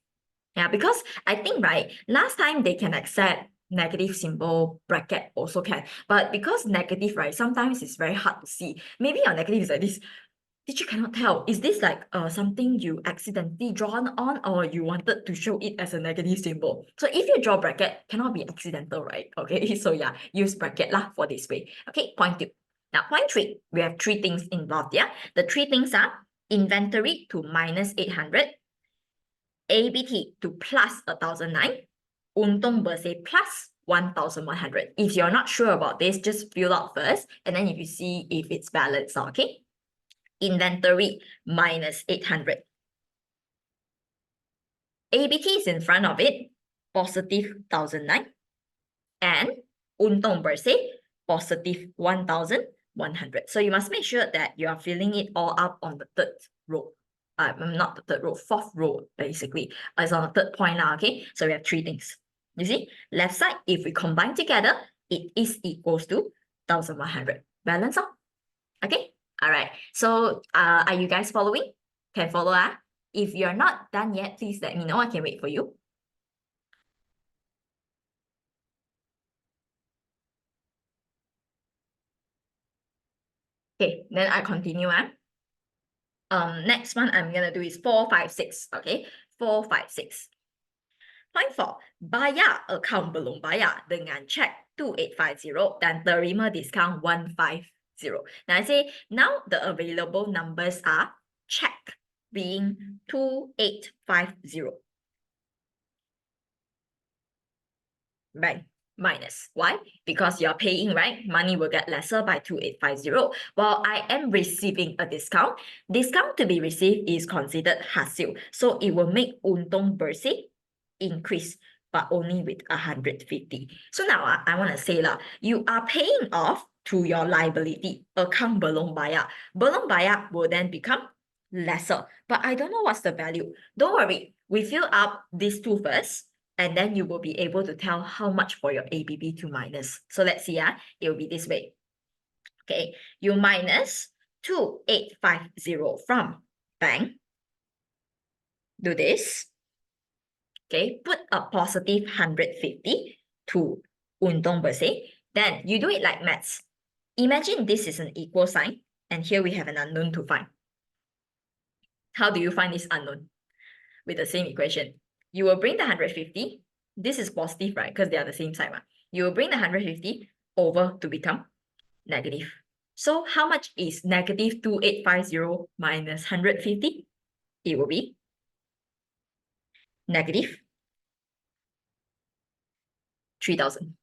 Yeah, because I think, right, last time they can accept negative symbol, bracket also can. But because negative, right, sometimes it's very hard to see. Maybe your negative is like this. Teacher cannot tell. Is this like something you accidentally drawn on or you wanted to show it as a negative symbol? So if you draw bracket, cannot be accidental, right? Okay, so yeah, use bracket lah for this way. Okay, point 2. Now, point 3, we have 3 things involved, yeah? The 3 things are inventory to minus 800, ABT to plus 1,009, untung bersih plus 1,100. If you're not sure about this, just fill out first, and then if you see if it's balanced, okay? Inventory minus 800. ABT is in front of it, positive 1,009. And untung bersih, positive 1,100. So you must make sure that you are filling it all up on the 3rd row. Not the 3rd row, 4th row, basically. It's on the 3rd point now, okay? So we have 3 things. You see, left side, if we combine together, it is equals to 1,100. Balance out. Okay? All right. So are you guys following? Can follow? If you're not done yet, please let me know. I can wait for you. Okay, then I continue. Next one I'm gonna do is 4, 5, 6. Okay, 4, 5, 6. Point 4, bayar account belum bayar dengan check 2850 dan terima discount 150. Now I say now the available numbers are check being 2850. Bank minus. Why? Because you're paying, right? Money will get lesser by 2850. While I am receiving a discount, discount to be received is considered hasil. So it will make untung bersih increase, but only with 150. So now I want to say you are paying off to your liability. Account belum bayar. Belum bayar will then become lesser. But I don't know what's the value. Don't worry. We fill up these 2 first. And then you will be able to tell how much for your ABB to minus. So let's see, it will be this way. Okay, you minus 2850 from bank. Do this. Okay, put a positive 150 to untung bersih. Then you do it like maths. Imagine this is an equal sign, and here we have an unknown to find. How do you find this unknown? With the same equation. You will bring the 150. This is positive, right? Because they are the same side. Right? You will bring the 150 over to become negative. So how much is negative 2850 minus 150? It will be negative 3000.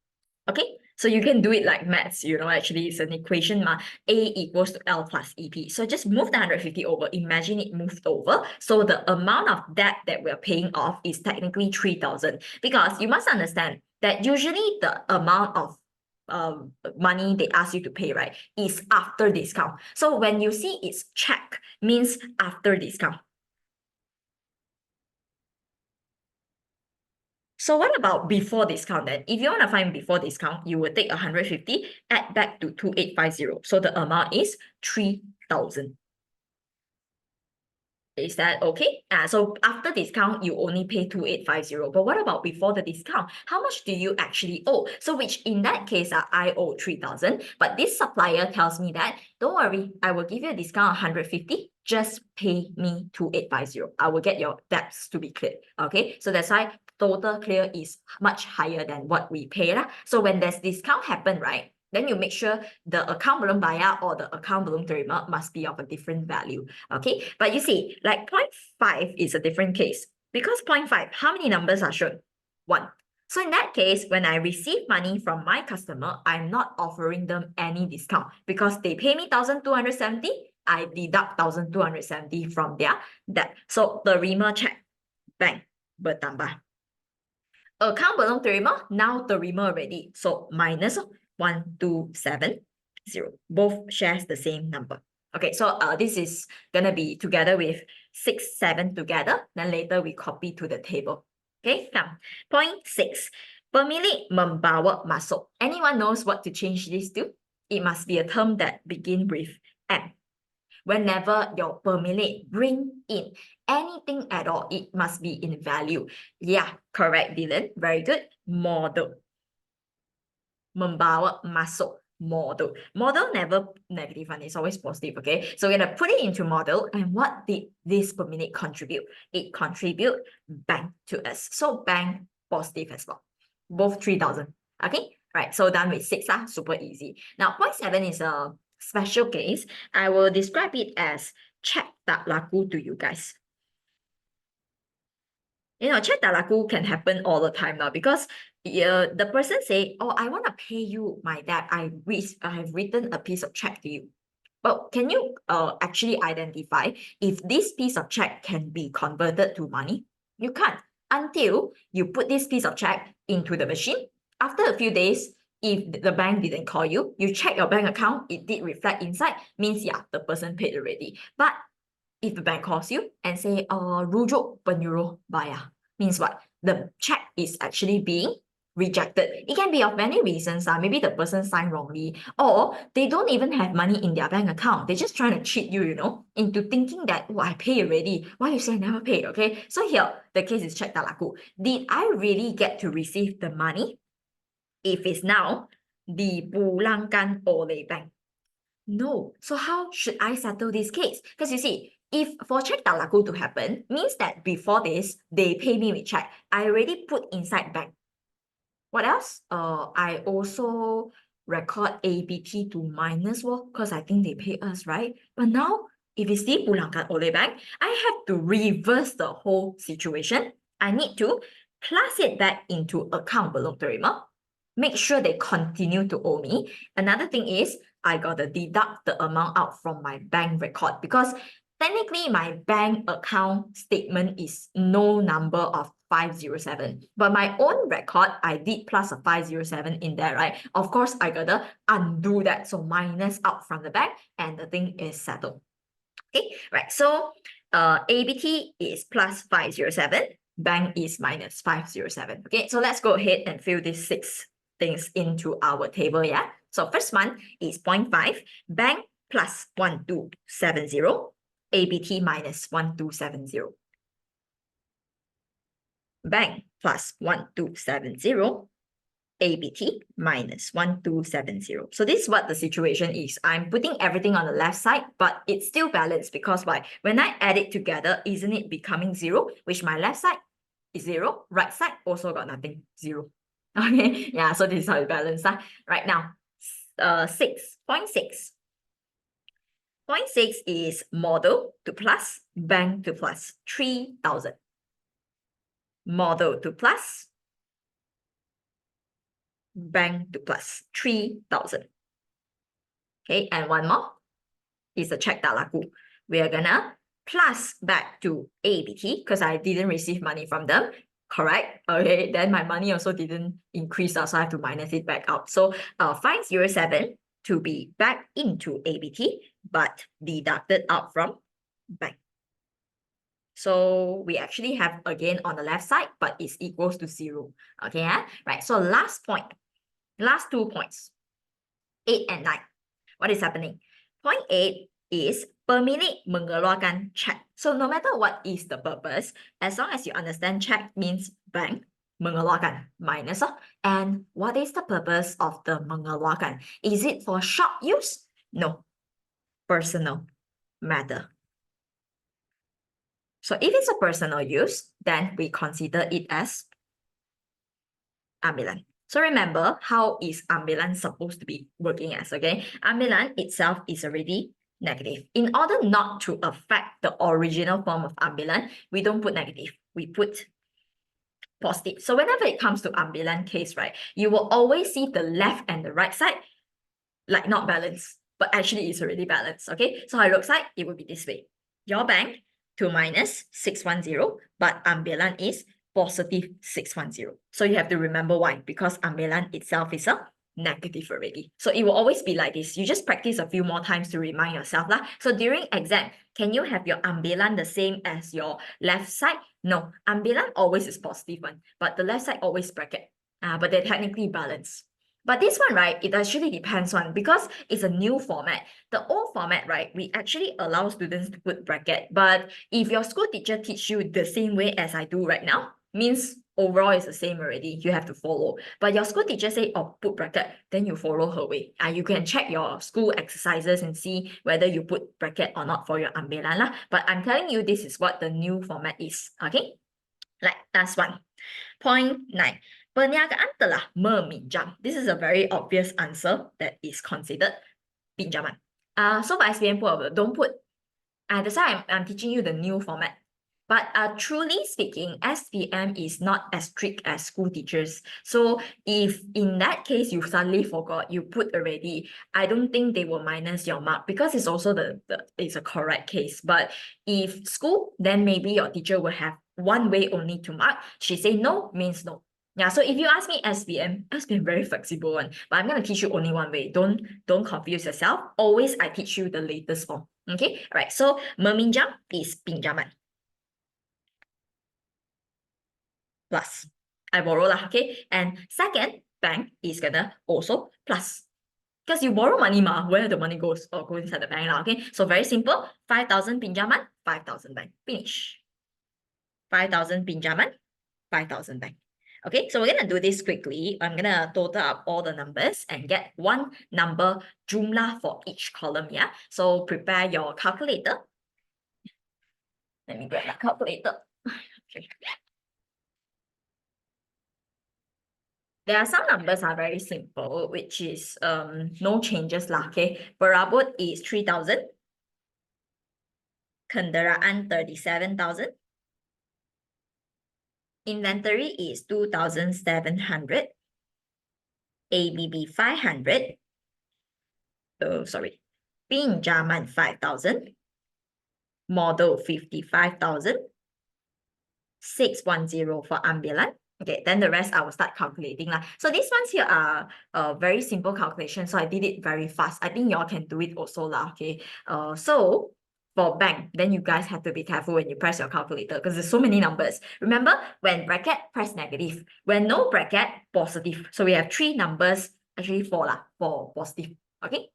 Okay, so you can do it like maths, actually it's an equation, A equals to L plus EP. So just move the 150 over, imagine it moved over. So the amount of debt that we're paying off is technically 3000, because you must understand that usually the amount of money they ask you to pay, right, is after discount. So when you see it's check, means after discount. So what about before discount then? If you want to find before discount, you will take 150, add back to 2850. So the amount is 3000. Is that okay? So after discount, you only pay 2850. But what about before the discount? How much do you actually owe? So which in that case, I owe 3000. But this supplier tells me that, don't worry, I will give you a discount of 150. Just pay me 2850. I will get your debts to be cleared. Okay, so that's why total clear is much higher than what we pay. So when there's discount happen, right? Then you make sure the account belum bayar or the account belum terima must be of a different value. Okay, but you see, like 0.5 is a different case. Because 0.5, how many numbers are shown? 1. So in that case, when I receive money from my customer, I'm not offering them any discount because they pay me 1270, I deduct 1270 from their debt. So terima check, bank bertambah. Account belum terima, now terima already. So minus 1270. Both shares the same number. Okay, so this is gonna be together with 6, 7 together. Then later we copy to the table. Okay, come. Point 6. Pemilik membawa masuk. Anyone knows what to change this to? It must be a term that begin with M. Whenever your pemilik bring in anything at all, it must be in value. Yeah, correct, Dylan. Very good. Model. Membawa masuk. Model. Model never negative one, it's always positive, okay? So we're gonna put it into model, and what did this pemilik contribute? It contribute bank to us. So bank positive as well. Both 3000. Okay, right. So done with 6, super easy. Now, point 7 is a special case. I will describe it as check tak laku to you guys. Check tak laku can happen all the time now because the person say, oh, I want to pay you my debt. I have written a piece of check to you. But can you actually identify if this piece of check can be converted to money? You can't until you put this piece of check into the machine. After a few days, if the bank didn't call you, you check your bank account, it did reflect inside, means yeah, the person paid already. But if the bank calls you and say, rujuk penyuruh bayar, means what? The check is actually being rejected. It can be of many reasons. Maybe the person signed wrongly, or they don't even have money in their bank account. They're just trying to cheat you, into thinking that, oh, I pay already. Why you say I never paid? Okay. So here, the case is check tak laku. Did I really get to receive the money? If it's now, dipulangkan oleh bank. No. So how should I settle this case? Because you see, if for check tak laku to happen, means that before this, they pay me with check. I already put inside bank. What else? I also record ABT to minus because I think they pay us, right? But now, if it's dipulangkan oleh bank, I have to reverse the whole situation. I need to plus it back into account belum terima. Make sure they continue to owe me. Another thing is, I gotta deduct the amount out from my bank record because technically my bank account statement is no number of 507. But my own record, I did plus a 507 in there, right? Of course, I gotta undo that. So minus out from the bank and the thing is settled. Okay, right. So ABT is plus 507. Bank is minus 507. Okay, so let's go ahead and fill these 6 things into our table, yeah? So first one is 0.5. Bank plus 1270. ABT minus 1270. Bank plus 1270. ABT minus 1270. So this is what the situation is. I'm putting everything on the left side, but it's still balanced because why? When I add it together, isn't it becoming 0? Which my left side is 0, right side also got nothing, 0. Okay, yeah, so this is how it balances. Right now, 6.6. 0.6 is model to plus, bank to plus, 3,000. Model to plus, bank to plus, 3,000. Okay, and one more is a check tak laku. We are gonna plus back to ABT because I didn't receive money from them. Correct? Okay, then my money also didn't increase, so I have to minus it back out. So 507 to be back into ABT, but deducted out from bank. So we actually have again on the left side, but it's equals to 0. Okay, right. So last point, last 2 points, 8 and 9. What is happening? Point 8 is per minute mengeluarkan check. So no matter what is the purpose, as long as you understand check means bank, mengeluarkan minus. And what is the purpose of the mengeluarkan? Is it for shop use? No. Personal matter. So if it's a personal use, then we consider it as ambilan. So remember, how is ambilan supposed to be working as, okay? Ambilan itself is already negative. In order not to affect the original form of ambilan, we don't put negative, we put positive. So whenever it comes to ambilan case, right, you will always see the left and the right side like not balanced, but actually it's already balanced, okay? So how it looks like, it will be this way. Your bank to minus 610, but ambilan is positive 610. So you have to remember why, because ambilan itself is a negative already. So it will always be like this. You just practice a few more times to remind yourself lah. So during exam, can you have your ambilan the same as your left side? No, ambilan always is positive one, but the left side always bracket. But they're technically balanced. But this one, right, it actually depends on, because it's a new format. The old format, right, we actually allow students to put bracket. But if your school teacher teach you the same way as I do right now, means overall it's the same already. You have to follow. But your school teacher say, oh, put bracket, then you follow her way. You can check your school exercises and see whether you put bracket or not for your ambilan lah. But I'm telling you, this is what the new format is. Okay? Like, last one. Point 9. Perniagaan telah meminjam. This is a very obvious answer that is considered pinjaman. So for SPM, don't put. That's why I'm teaching you the new format. But truly speaking, SPM is not as strict as school teachers. So if in that case you suddenly forgot, you put already, I don't think they will minus your mark because it's also it's a correct case. But if school, then maybe your teacher will have one way only to mark. She say no means no. Yeah, so if you ask me SPM very flexible one, but I'm gonna teach you only one way. Don't confuse yourself. Always I teach you the latest form. Okay, all right. So meminjam is pinjaman. Plus, I borrow lah, okay? And second, bank is gonna also plus. Because you borrow money ma, where the money goes or go inside the bank lah, okay? So very simple, 5,000 pinjaman, 5,000 bank, finish. 5,000 pinjaman, 5,000 bank. Okay, so we're gonna do this quickly. I'm gonna total up all the numbers and get one number jumlah for each column, yeah? So prepare your calculator. Let me grab my calculator. Okay. There are some numbers are very simple, which is no changes lah, okay? Perabot is 3,000. Kenderaan 37,000. Inventory is 2,700. ABB 500. Oh, sorry. Pinjaman 5,000. Model 55,000. 610 for ambulan. Okay, then the rest I will start calculating lah. So these ones here are very simple calculation. So I did it very fast. I think y'all can do it also lah. Okay. So for bank, then you guys have to be careful when you press your calculator because there's so many numbers. Remember, when bracket, press negative. When no bracket, positive. So we have 3 numbers, actually 4 lah, for positive. Okay.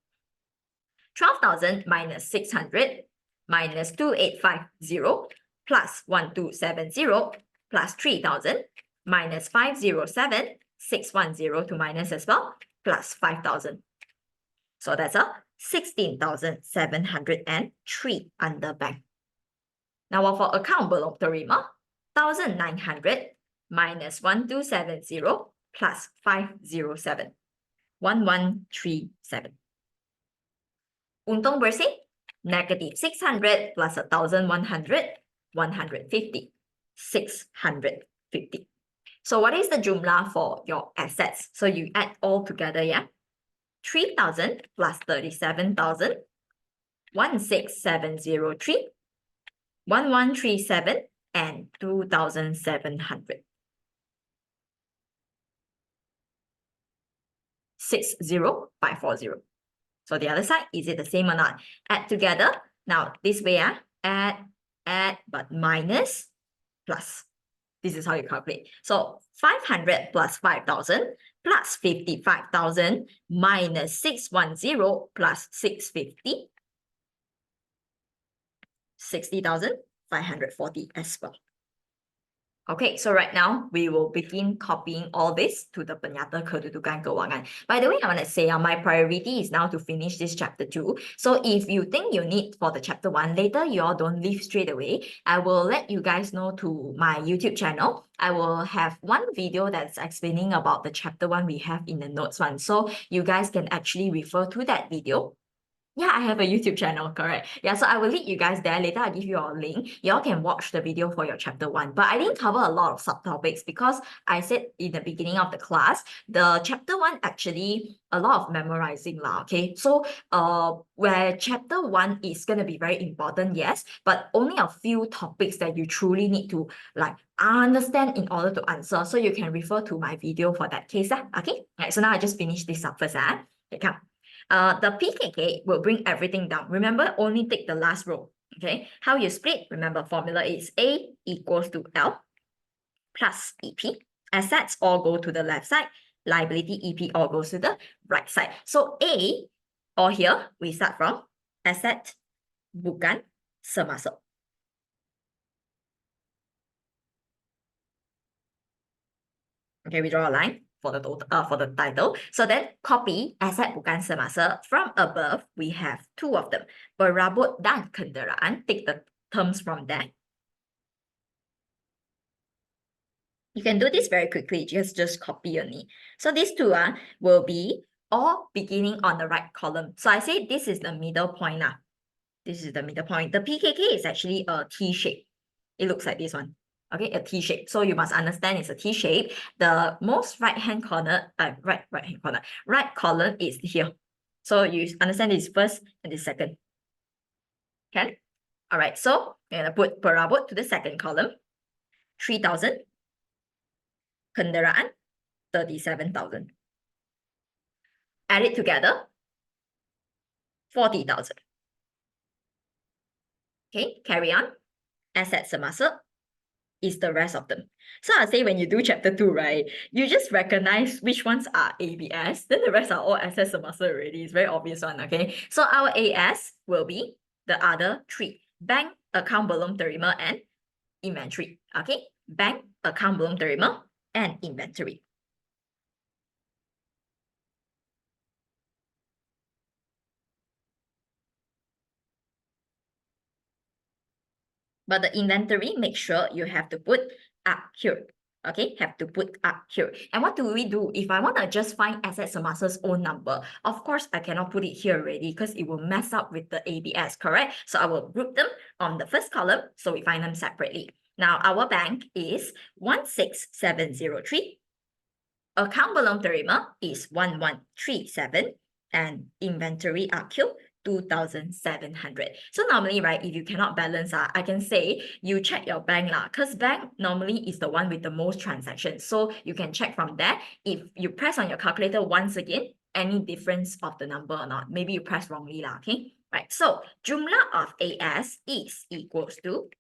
12,000 minus 600 minus 2,850 plus 1,270 plus 3,000 minus 507 610 to minus as well, plus 5,000. So that's a 16,703 under bank. Now for account below terima, 1,900 minus 1,270 plus 507, 1,137. Untung bersih, negative 600 plus 1,100, 150, 650. So what is the jumlah for your assets? So you add all together, yeah? 3,000 plus 37,000, 16,703, 1,137, and 2,700. 60,540. So the other side, is it the same or not? Add together. Now this way, add, but minus, plus. This is how you calculate. So 500 plus 5,000 plus 55,000 minus 610 plus 650. 60,540 as well. Okay, so right now we will begin copying all this to the penyata kedudukan keuangan. By the way, I want to say my priority is now to finish this chapter 2. So if you think you need for the chapter 1, later you all don't leave straight away. I will let you guys know to my YouTube channel. I will have one video that's explaining about the chapter 1 we have in the notes one. So you guys can actually refer to that video. Yeah, I have a YouTube channel, correct. Yeah, so I will lead you guys there. Later, I'll give you a link. Y'all can watch the video for your chapter 1. But I didn't cover a lot of subtopics because I said in the beginning of the class, the chapter 1 actually a lot of memorizing lah, okay? So where chapter 1 is going to be very important, yes, but only a few topics that you truly need to like understand in order to answer. So you can refer to my video for that case, okay? Right, so now I just finish this up first. Okay, come. The PKK will bring everything down. Remember, only take the last row. Okay, how you split? Remember, formula is A equals to L plus EP. Assets all go to the left side. Liability EP all goes to the right side. So A, or here, we start from asset bukan semasa. Okay, we draw a line for the title. So then copy asset bukan semasa. From above, we have two of them. Berabot dan kenderaan. Take the terms from there. You can do this very quickly. Just copy only. So these two will be all beginning on the right column. So I say this is the middle point. This is the middle point. The PKK is actually a T shape. It looks like this one. Okay, a T shape. So you must understand it's a T shape. The most right column is here. So you understand this first and this second. Okay. All right. So I'm gonna put perabot to the second column. 3,000. Kenderaan 37,000. Add it together. 40,000. Okay. Carry on. Asset semasa is the rest of them. So I'll say when you do chapter 2, right, you just recognize which ones are ABS, then the rest are all assets semasa already. It's very obvious one, okay? So our AS will be the other three: bank, account belum terima, and inventory. Okay? Bank, account belum terima, and inventory. But the inventory, make sure you have to put up here. Okay, have to put up here. And what do we do? If I want to just find asset semasa's own number, of course, I cannot put it here already because it will mess up with the ABS, correct? So I will group them on the first column, so we find them separately. Now, our bank is 16,703. Account belum terima is 1137. And inventory RQ 2,700. So normally, right, if you cannot balance, I can say you check your bank because bank normally is the one with the most transactions. So you can check from there. If you press on your calculator once again, any difference of the number or not, maybe you press wrongly, okay? Right, so jumlah of AS is equals to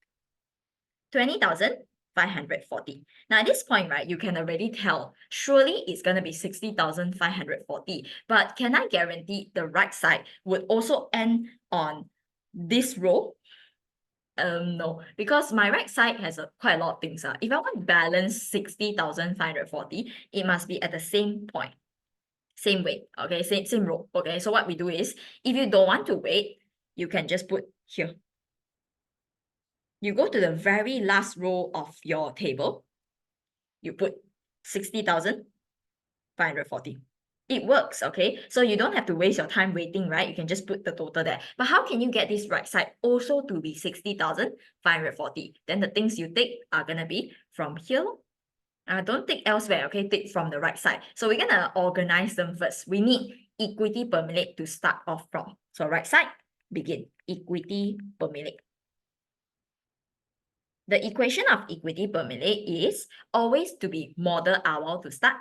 20,540. Now at this point, right, you can already tell, surely it's going to be 60,540. But can I guarantee the right side would also end on this row? No, because my right side has quite a lot of things. If I want to balance 60,540, it must be at the same point, same weight, okay, same row. Okay, so what we do is, if you don't want to wait, you can just put here. You go to the very last row of your table, you put 60,540. It works, okay? So you don't have to waste your time waiting, right? You can just put the total there. But how can you get this right side also to be 60,540? Then the things you take are gonna be from here. Don't take elsewhere, okay? Take from the right side. So we're gonna organize them first. We need equity per minute to start off from. So right side, begin. Equity per minute. The equation of equity per minute is always to be model hour to start.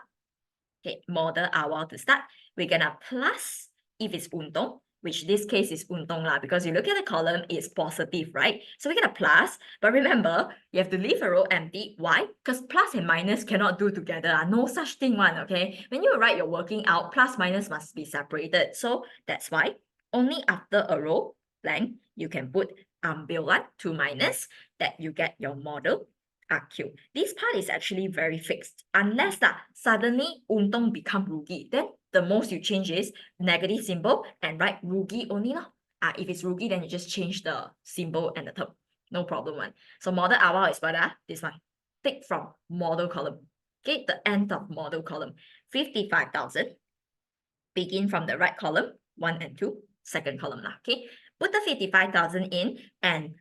Okay, model hour to start. We're gonna plus if it's untung, which this case is untung lah, because you look at the column, it's positive, right? So we're gonna plus, but remember, you have to leave a row empty. Why? Because plus and minus cannot do together. No such thing one, okay? When you write your working out, plus minus must be separated. So that's why only after a row blank, you can put ambil one to minus, that you get your model AKAUNS. This part is actually very fixed. Unless that suddenly untung become rugi, then the most you change is negative symbol and write rugi only. If it's rugi, then you just change the symbol and the term. No problem one. So model hour is what? This one. Take from model column. Okay, the end of model column. 55,000. Begin from the right column, 1 and 2, second column. Okay, put the 55,000 in and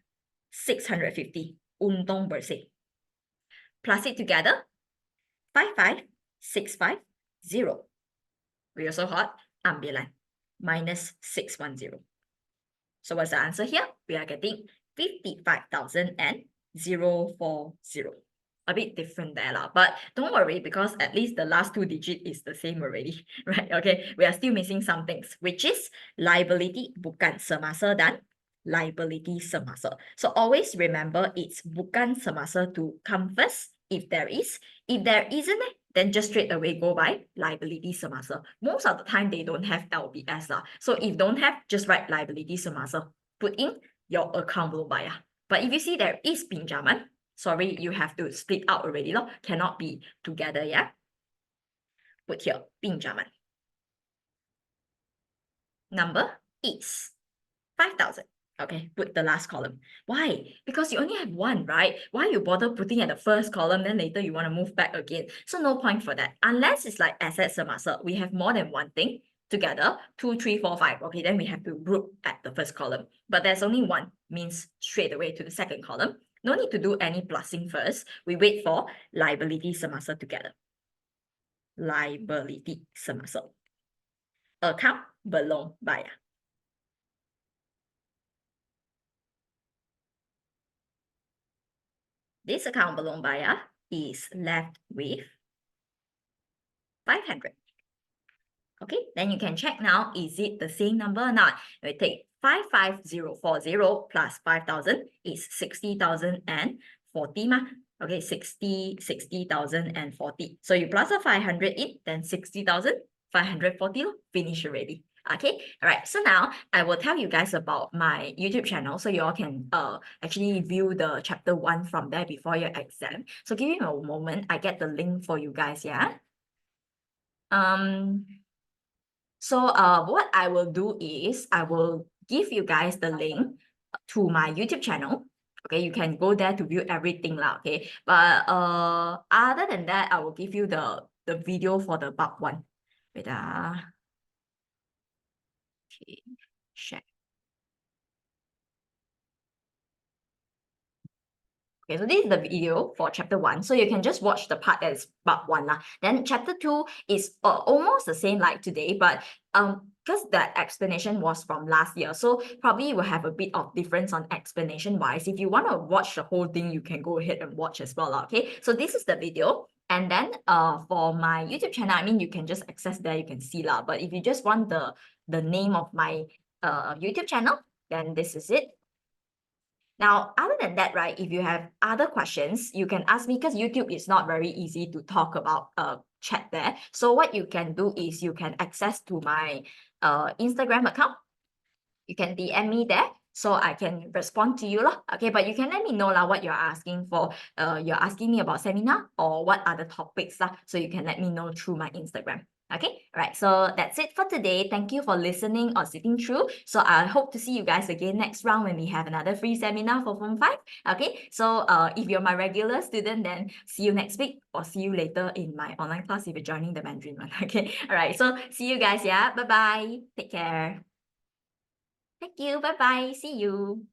650. Untung bersih. Plus it together, 55,650. We also got ambilan, minus 610. So what's the answer here? We are getting 55,040. A bit different there lah, but don't worry, because at least the last two digit is the same already, right? Okay, we are still missing some things, which is liability bukan semasa dan liability semasa. So always remember, it's bukan semasa to come first if there is. If there isn't, then just straight away go by liability semasa. Most of the time they don't have LBS lah. So if don't have, just write liability semasa. Put in your account belum bayar. But if you see there is pinjaman, sorry, you have to split out already lor. Cannot be together, yeah? Put here, pinjaman. Number is 5,000. Okay, put the last column. Why? Because you only have one, right? Why you bother putting at the first column, then later you want to move back again? So no point for that. Unless it's like asset semasa, we have more than one thing together, 2, 3, 4, 5. Okay, then we have to group at the first column. But there's only one, means straight away to the second column. No need to do any plussing first. We wait for liability semasa together. Liability semasa. Account belum bayar. This account belum bayar is left with 500. Okay, then you can check now, is it the same number or not? We take 55040 plus 5,000 is 60,040 ma. Okay, 60,040. So you plus a 500 in, then 60,540, finish already. Okay, all right, so now I will tell you guys about my YouTube channel, so you all can actually view the chapter 1 from there before your exam. So give me a moment, I get the link for you guys, yeah? So what I will do is I will give you guys the link to my YouTube channel. Okay, you can go there to view everything lah, okay? But other than that, I will give you the video for the part 1. Wait, okay, share. Okay, so this is the video for chapter 1. So you can just watch the part that is part 1 lah. Then chapter 2 is almost the same like today, but because the explanation was from last year, so probably will have a bit of difference on explanation wise. If you want to watch the whole thing, you can go ahead and watch as well. Okay, so this is the video. And then for my YouTube channel, I mean, you can just access there, you can see lah. But if you just want the name of my YouTube channel, then this is it. Now, other than that, right, if you have other questions, you can ask me, because YouTube is not very easy to talk about chat there. So what you can do is you can access to my Instagram account. You can DM me there. so I can respond to you lah. Okay, but you can let me know lah what you're asking for. You're asking me about seminar or what other topics lah, so you can let me know through my Instagram. Okay, all right, so that's it for today. Thank you for listening or sitting through. So I hope to see you guys again next round when we have another free seminar for Form 5. Okay, so if you're my regular student, then see you next week or see you later in my online class if you're joining the Mandarin one. Okay, all right, so see you guys, yeah, bye-bye, take care. Thank you, bye-bye, see you.